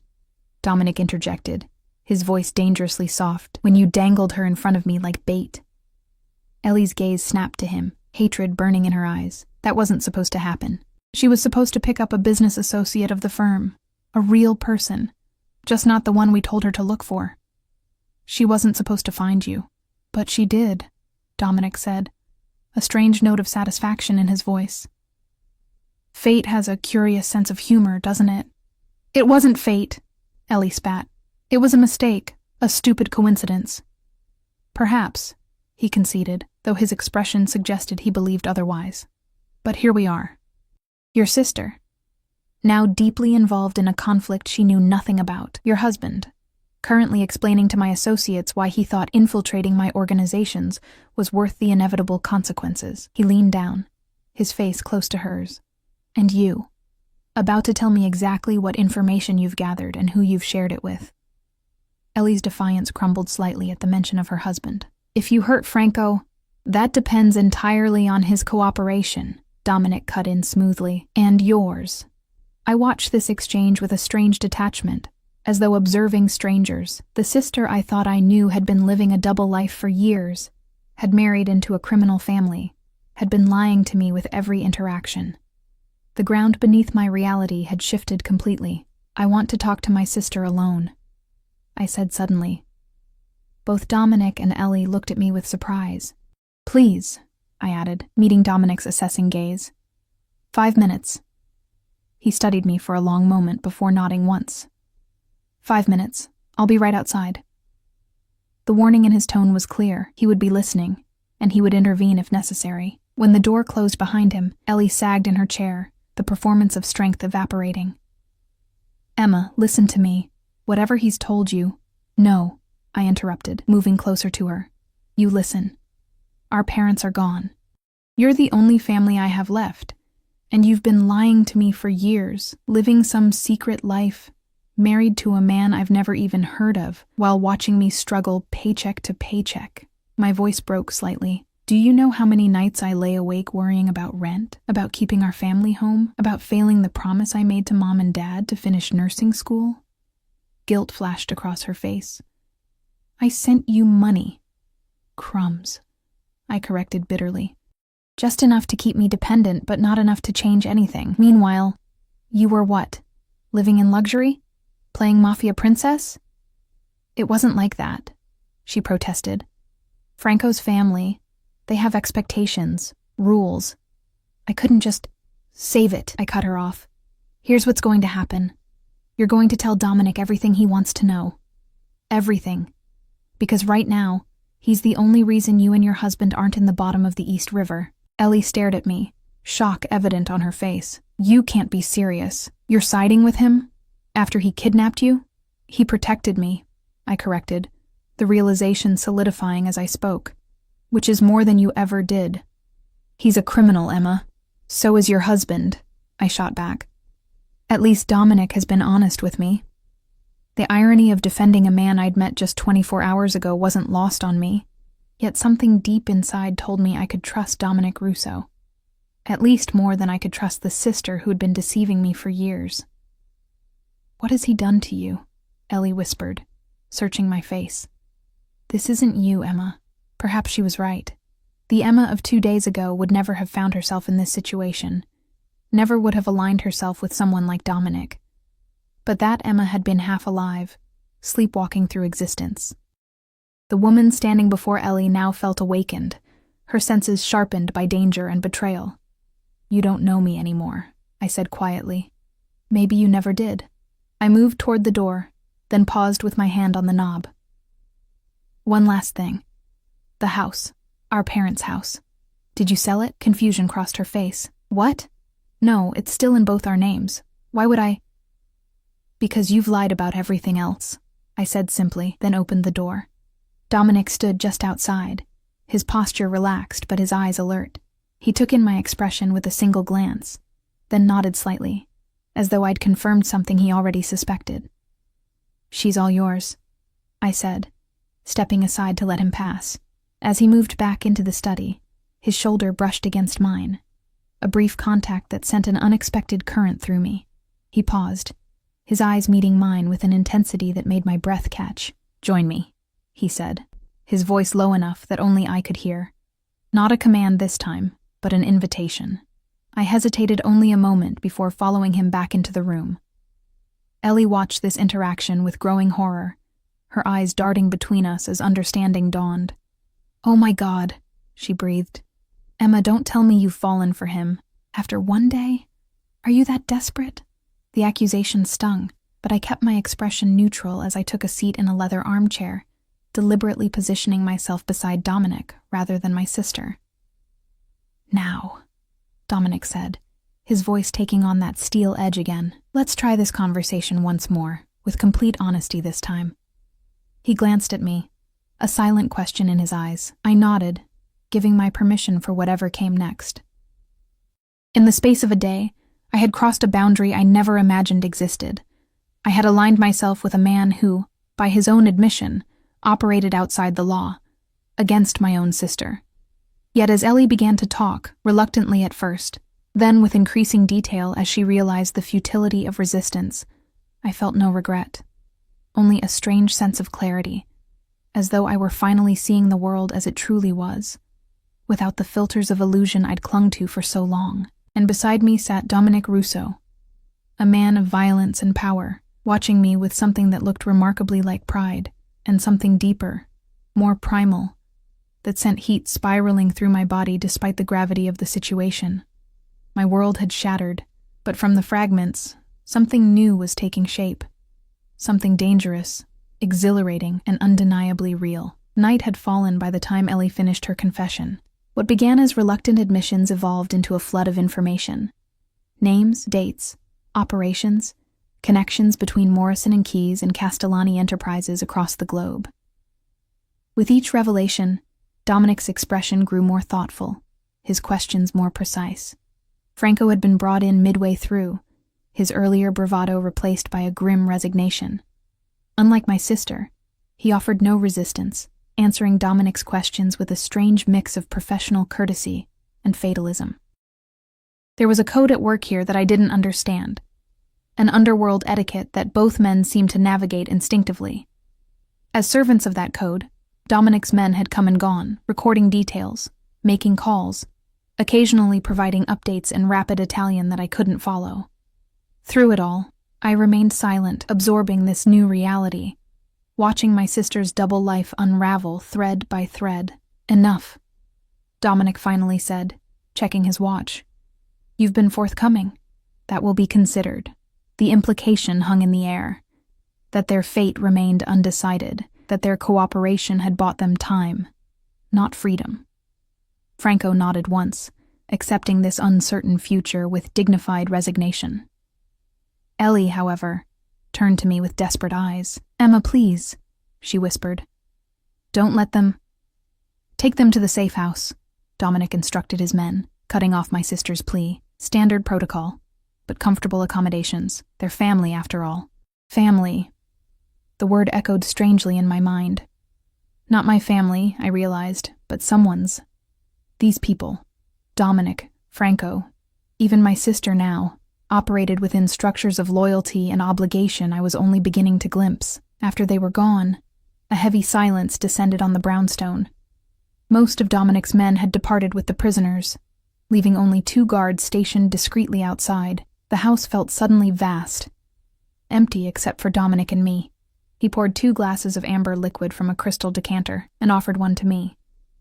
Dominic interjected, his voice dangerously soft, when you dangled her in front of me like bait. Ellie's gaze snapped to him, hatred burning in her eyes. That wasn't supposed to happen. She was supposed to pick up a business associate of the firm, a real person, just not the one we told her to look for. She wasn't supposed to find you, but she did, Dominic said, a strange note of satisfaction in his voice. Fate has a curious sense of humor, doesn't it? It wasn't fate, Ellie spat. It was a mistake, a stupid coincidence. Perhaps, he conceded, though his expression suggested he believed otherwise. But here we are. Your sister, now deeply involved in a conflict she knew nothing about. Your husband, currently explaining to my associates why he thought infiltrating my organizations was worth the inevitable consequences. He leaned down, his face close to hers. And you, about to tell me exactly what information you've gathered and who you've shared it with. Ellie's defiance crumbled slightly at the mention of her husband. If you hurt Franco, that depends entirely on his cooperation, Dominic cut in smoothly, and yours. I watched this exchange with a strange detachment, as though observing strangers. The sister I thought I knew had been living a double life for years, had married into a criminal family, had been lying to me with every interaction. The ground beneath my reality had shifted completely. I want to talk to my sister alone, I said suddenly. Both Dominic and Ellie looked at me with surprise. Please, I added, meeting Dominic's assessing gaze. 5 minutes. He studied me for a long moment before nodding once. 5 minutes. I'll be right outside. The warning in his tone was clear. He would be listening, and he would intervene if necessary. When the door closed behind him, Ellie sagged in her chair, the performance of strength evaporating. Emma, listen to me. Whatever he's told you— No, I interrupted, moving closer to her. You listen. Our parents are gone. You're the only family I have left, and you've been lying to me for years, living some secret life, married to a man I've never even heard of, while watching me struggle paycheck to paycheck. My voice broke slightly. Do you know how many nights I lay awake worrying about rent, about keeping our family home, about failing the promise I made to Mom and Dad to finish nursing school? Guilt flashed across her face. I sent you money. Crumbs, I corrected bitterly. Just enough to keep me dependent, but not enough to change anything. Meanwhile, you were what? Living in luxury? Playing mafia princess? It wasn't like that, she protested. Franco's family— they have expectations, rules. I couldn't just— Save it, I cut her off. Here's what's going to happen. You're going to tell Dominic everything he wants to know. Everything. Because right now, he's the only reason you and your husband aren't in the bottom of the East River. Ellie stared at me, shock evident on her face. You can't be serious. You're siding with him? After he kidnapped you? He protected me, I corrected, the realization solidifying as I spoke. Which is more than you ever did. He's a criminal, Emma. So is your husband, I shot back. At least Dominic has been honest with me. The irony of defending a man I'd met just 24 hours ago wasn't lost on me, yet something deep inside told me I could trust Dominic Russo. At least more than I could trust the sister who'd been deceiving me for years. What has he done to you? Ellie whispered, searching my face. This isn't you, Emma. Perhaps she was right. The Emma of 2 days ago would never have found herself in this situation, never would have aligned herself with someone like Dominic. But that Emma had been half alive, sleepwalking through existence. The woman standing before Ellie now felt awakened, her senses sharpened by danger and betrayal. You don't know me anymore, I said quietly. Maybe you never did. I moved toward the door, then paused with my hand on the knob. One last thing. The house. Our parents' house. Did you sell it? Confusion crossed her face. What? No, it's still in both our names. Why would I? Because you've lied about everything else, I said simply, then opened the door. Dominic stood just outside, his posture relaxed but his eyes alert. He took in my expression with a single glance, then nodded slightly, as though I'd confirmed something he already suspected. She's all yours, I said, stepping aside to let him pass. As he moved back into the study, his shoulder brushed against mine, a brief contact that sent an unexpected current through me. He paused, his eyes meeting mine with an intensity that made my breath catch. Join me, he said, his voice low enough that only I could hear. Not a command this time, but an invitation. I hesitated only a moment before following him back into the room. Ellie watched this interaction with growing horror, her eyes darting between us as understanding dawned. Oh my God, she breathed. Emma, don't tell me you've fallen for him. After one day? Are you that desperate? The accusation stung, but I kept my expression neutral as I took a seat in a leather armchair, deliberately positioning myself beside Dominic rather than my sister. Now, Dominic said, his voice taking on that steel edge again. Let's try this conversation once more, with complete honesty this time. He glanced at me, a silent question in his eyes. I nodded, giving my permission for whatever came next. In the space of a day, I had crossed a boundary I never imagined existed. I had aligned myself with a man who, by his own admission, operated outside the law, against my own sister. Yet as Ellie began to talk, reluctantly at first, then with increasing detail as she realized the futility of resistance, I felt no regret, only a strange sense of clarity, as though I were finally seeing the world as it truly was, without the filters of illusion I'd clung to for so long. And beside me sat Dominic Russo, a man of violence and power, watching me with something that looked remarkably like pride, and something deeper, more primal, that sent heat spiraling through my body despite the gravity of the situation. My world had shattered, but from the fragments, something new was taking shape. Something dangerous, exhilarating, and undeniably real. Night had fallen by the time Ellie finished her confession. What began as reluctant admissions evolved into a flood of information. Names, dates, operations, connections between Morrison and Keyes and Castellani enterprises across the globe. With each revelation, Dominic's expression grew more thoughtful, his questions more precise. Franco had been brought in midway through, his earlier bravado replaced by a grim resignation. Unlike my sister, he offered no resistance, answering Dominic's questions with a strange mix of professional courtesy and fatalism. There was a code at work here that I didn't understand, an underworld etiquette that both men seemed to navigate instinctively. As servants of that code, Dominic's men had come and gone, recording details, making calls, occasionally providing updates in rapid Italian that I couldn't follow. Through it all, I remained silent, absorbing this new reality, watching my sister's double life unravel thread by thread. Enough, Dominic finally said, checking his watch. You've been forthcoming. That will be considered. The implication hung in the air, that their fate remained undecided, that their cooperation had bought them time, not freedom. Franco nodded once, accepting this uncertain future with dignified resignation. Ellie, however, turned to me with desperate eyes. Emma, please, she whispered. Don't let them. Take them to the safe house, Dominic instructed his men, cutting off my sister's plea. Standard protocol, but comfortable accommodations. They're family, after all. Family. The word echoed strangely in my mind. Not my family, I realized, but someone's. These people, Dominic, Franco, even my sister now, operated within structures of loyalty and obligation I was only beginning to glimpse. After they were gone, a heavy silence descended on the brownstone. Most of Dominic's men had departed with the prisoners, leaving only 2 guards stationed discreetly outside. The house felt suddenly vast, empty except for Dominic and me. He poured 2 glasses of amber liquid from a crystal decanter and offered one to me.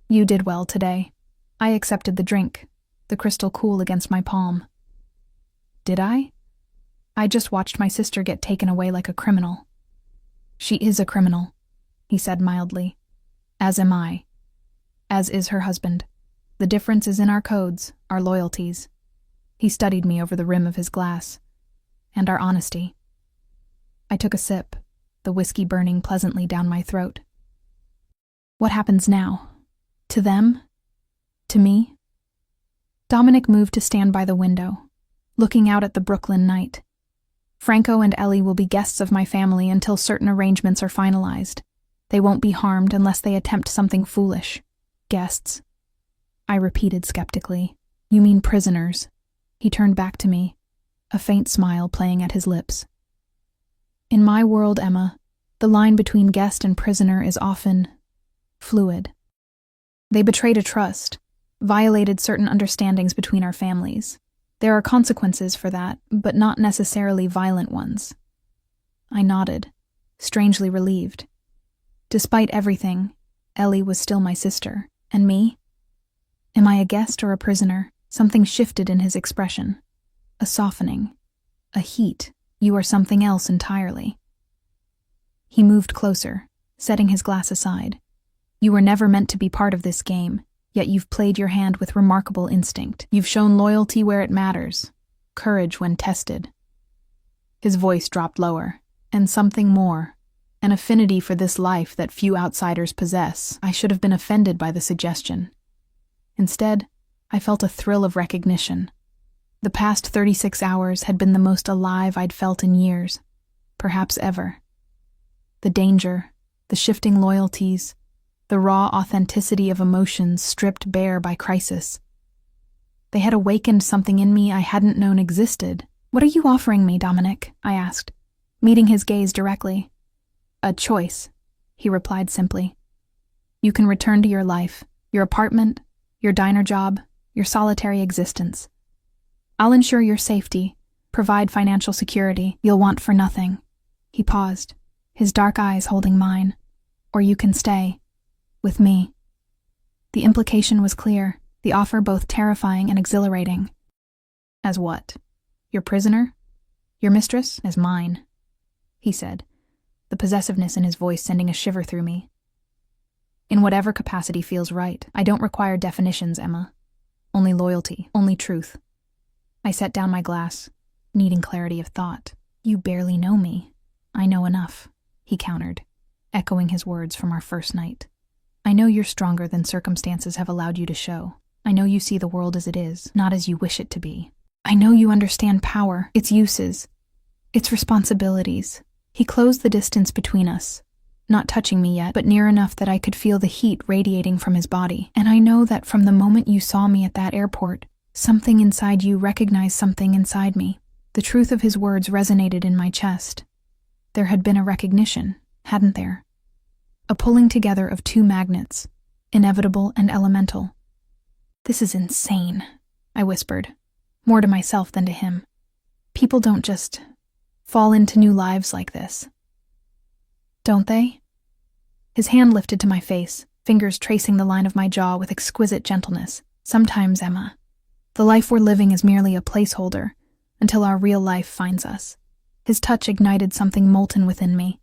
You did well today. I accepted the drink, the crystal cool against my palm. Did I? I just watched my sister get taken away like a criminal. She is a criminal, he said mildly. As am I. as is her husband. The difference is in our codes, our loyalties. He studied me over the rim of his glass. And our honesty. I took a sip, the whiskey burning pleasantly down my throat. What happens now? To them? To me? Dominic moved to stand by the window, looking out at the Brooklyn night. Franco and Ellie will be guests of my family until certain arrangements are finalized. They won't be harmed unless they attempt something foolish. Guests. I repeated skeptically. You mean prisoners? He turned back to me, a faint smile playing at his lips. In my world, Emma, the line between guest and prisoner is often fluid. They betrayed a trust, violated certain understandings between our families. There are consequences for that, but not necessarily violent ones. I nodded, strangely relieved. Despite everything, Ellie was still my sister. And me? Am I a guest or a prisoner? Something shifted in his expression. A softening. A heat. You are something else entirely. He moved closer, setting his glass aside. You were never meant to be part of this game, yet you've played your hand with remarkable instinct. You've shown loyalty where it matters, courage when tested. His voice dropped lower, and something more, an affinity for this life that few outsiders possess. I should have been offended by the suggestion. Instead, I felt a thrill of recognition. The past 36 hours had been the most alive I'd felt in years, perhaps ever. The danger, the shifting loyalties, the raw authenticity of emotions stripped bare by crisis. They had awakened something in me I hadn't known existed. What are you offering me, Dominic? I asked, meeting his gaze directly. A choice, he replied simply. You can return to your life, your apartment, your diner job, your solitary existence. I'll ensure your safety, provide financial security. You'll want for nothing. He paused, his dark eyes holding mine. Or you can stay. With me. The implication was clear, the offer both terrifying and exhilarating. As what? Your prisoner? Your mistress? As mine, he said, the possessiveness in his voice sending a shiver through me. In whatever capacity feels right. I don't require definitions, Emma. Only loyalty, only truth. I set down my glass, needing clarity of thought. You barely know me. I know enough, he countered, echoing his words from our first night. I know you're stronger than circumstances have allowed you to show. I know you see the world as it is, not as you wish it to be. I know you understand power, its uses, its responsibilities. He closed the distance between us, not touching me yet, but near enough that I could feel the heat radiating from his body. And I know that from the moment you saw me at that airport, something inside you recognized something inside me. The truth of his words resonated in my chest. There had been a recognition, hadn't there? A pulling together of two magnets, inevitable and elemental. This is insane, I whispered, more to myself than to him. People don't just fall into new lives like this. Don't they? His hand lifted to my face, fingers tracing the line of my jaw with exquisite gentleness. Sometimes, Emma, the life we're living is merely a placeholder until our real life finds us. His touch ignited something molten within me,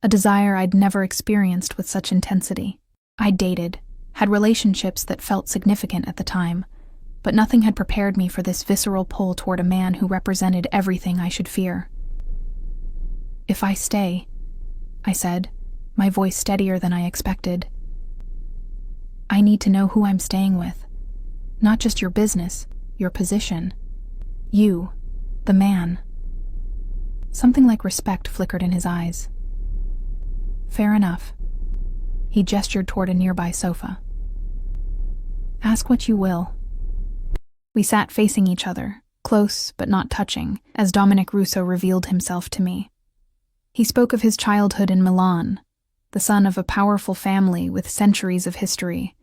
a desire I'd never experienced with such intensity. I dated, had relationships that felt significant at the time, but nothing had prepared me for this visceral pull toward a man who represented everything I should fear. If I stay, I said, my voice steadier than I expected, I need to know who I'm staying with. Not just your business, your position. You, the man. Something like respect flickered in his eyes. Fair enough. He gestured toward a nearby sofa. Ask what you will. We sat facing each other, close but not touching, as Dominic Russo revealed himself to me. He spoke of his childhood in Milan, the son of a powerful family with centuries of history,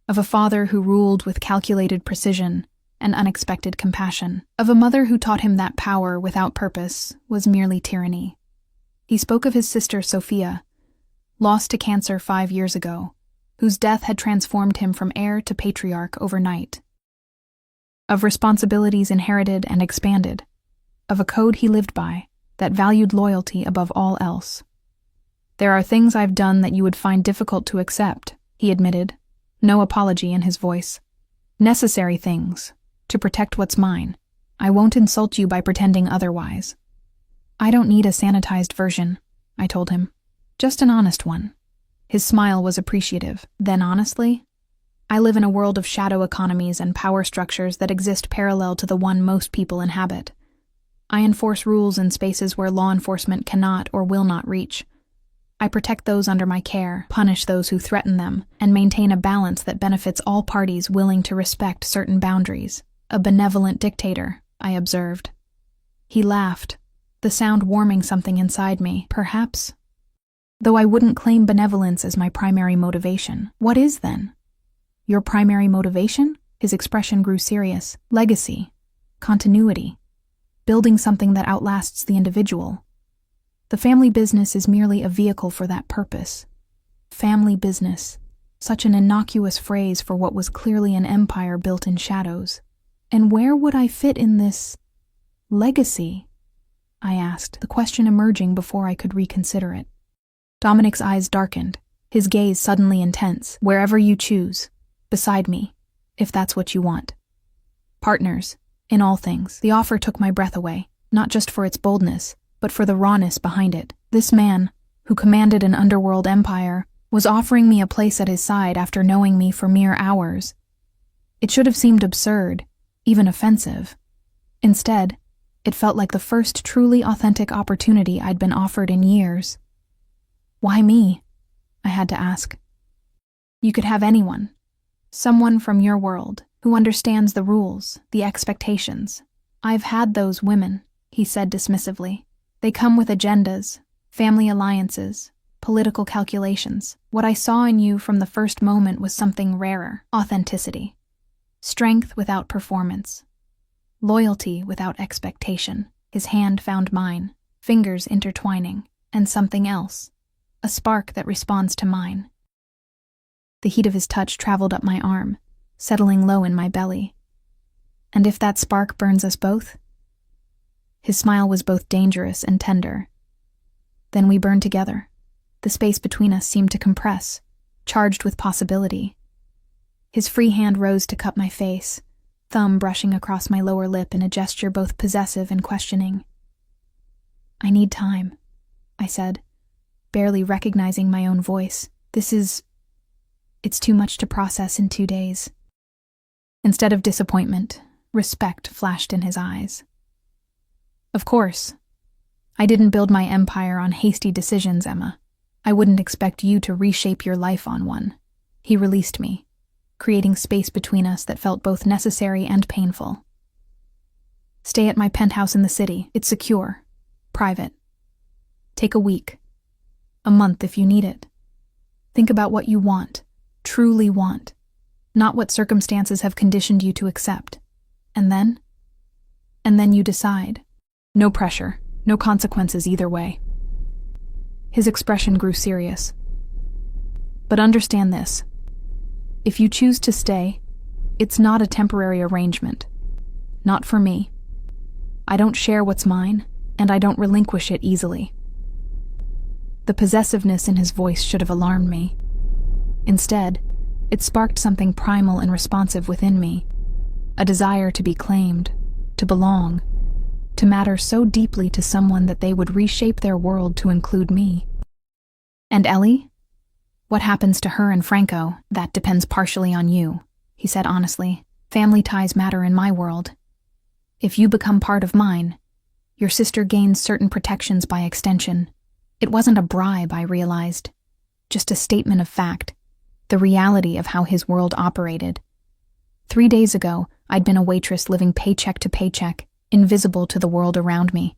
of a father who ruled with calculated precision and unexpected compassion, of a mother who taught him that power without purpose was merely tyranny. He spoke of his sister Sophia, lost to cancer 5 years ago, whose death had transformed him from heir to patriarch overnight. Of responsibilities inherited and expanded, of a code he lived by that valued loyalty above all else. There are things I've done that you would find difficult to accept, he admitted, no apology in his voice. Necessary things, to protect what's mine. I won't insult you by pretending otherwise. I don't need a sanitized version, I told him. Just an honest one. His smile was appreciative. Then honestly, I live in a world of shadow economies and power structures that exist parallel to the one most people inhabit. I enforce rules in spaces where law enforcement cannot or will not reach. I protect those under my care, punish those who threaten them, and maintain a balance that benefits all parties willing to respect certain boundaries. A benevolent dictator, I observed. He laughed, the sound warming something inside me, perhaps. Though I wouldn't claim benevolence as my primary motivation. What is then? Your primary motivation? His expression grew serious. Legacy. Continuity. Building something that outlasts the individual. The family business is merely a vehicle for that purpose. Family business. Such an innocuous phrase for what was clearly an empire built in shadows. And where would I fit in this legacy? I asked, the question emerging before I could reconsider it. Dominic's eyes darkened, his gaze suddenly intense. Wherever you choose. Beside me, if that's what you want. Partners, in all things. The offer took my breath away, not just for its boldness, but for the rawness behind it. This man, who commanded an underworld empire, was offering me a place at his side after knowing me for mere hours. It should have seemed absurd, even offensive. Instead, it felt like the first truly authentic opportunity I'd been offered in years. Why me? I had to ask. You could have anyone. Someone from your world, who understands the rules, the expectations. I've had those women, he said dismissively. They come with agendas, family alliances, political calculations. What I saw in you from the first moment was something rarer: authenticity. Strength without performance. Loyalty without expectation. His hand found mine, fingers intertwining, and something else. A spark that responds to mine. The heat of his touch traveled up my arm, settling low in my belly. And if that spark burns us both? His smile was both dangerous and tender. Then we burned together. The space between us seemed to compress, charged with possibility. His free hand rose to cup my face, thumb brushing across my lower lip in a gesture both possessive and questioning. I need time, I said, barely recognizing my own voice. It's too much to process in 2 days. Instead of disappointment, respect flashed in his eyes. Of course. I didn't build my empire on hasty decisions, Emma. I wouldn't expect you to reshape your life on one. He released me, creating space between us that felt both necessary and painful. Stay at my penthouse in the city. It's secure, private. Take a week, a month if you need it. Think about what you want, truly want, not what circumstances have conditioned you to accept. And then you decide. No pressure, no consequences either way. His expression grew serious. But understand this. If you choose to stay, it's not a temporary arrangement. Not for me. I don't share what's mine, and I don't relinquish it easily. The possessiveness in his voice should have alarmed me. Instead, it sparked something primal and responsive within me. A desire to be claimed, to belong, to matter so deeply to someone that they would reshape their world to include me. And Ellie? What happens to her and Franco? That depends partially on you, he said honestly. Family ties matter in my world. If you become part of mine, your sister gains certain protections by extension. It wasn't a bribe, I realized. Just a statement of fact. The reality of how his world operated. 3 days ago, I'd been a waitress living paycheck to paycheck, invisible to the world around me.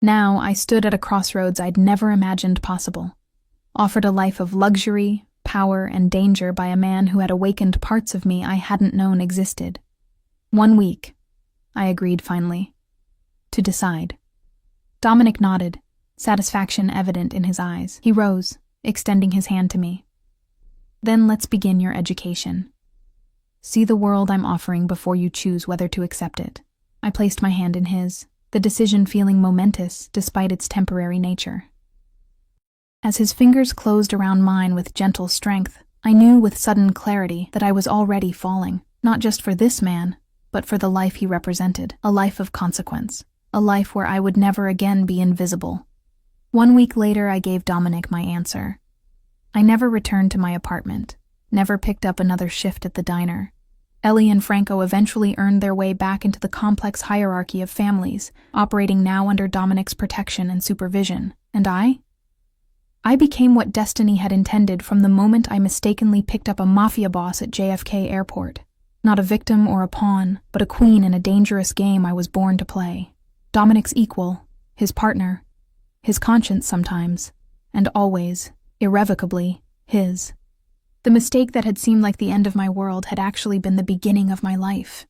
Now I stood at a crossroads I'd never imagined possible, offered a life of luxury, power, and danger by a man who had awakened parts of me I hadn't known existed. 1 week, I agreed finally, to decide. Dominic nodded, satisfaction evident in his eyes. He rose, extending his hand to me. Then let's begin your education. See the world I'm offering before you choose whether to accept it. I placed my hand in his, the decision feeling momentous despite its temporary nature. As his fingers closed around mine with gentle strength, I knew with sudden clarity that I was already falling, not just for this man, but for the life he represented, a life of consequence, a life where I would never again be invisible. 1 week later, I gave Dominic my answer. I never returned to my apartment, never picked up another shift at the diner. Ellie and Franco eventually earned their way back into the complex hierarchy of families, operating now under Dominic's protection and supervision. And I became what destiny had intended from the moment I mistakenly picked up a mafia boss at JFK Airport. Not a victim or a pawn, but a queen in a dangerous game I was born to play. Dominic's equal, his partner, his conscience sometimes, and always, irrevocably, his. The mistake that had seemed like the end of my world had actually been the beginning of my life.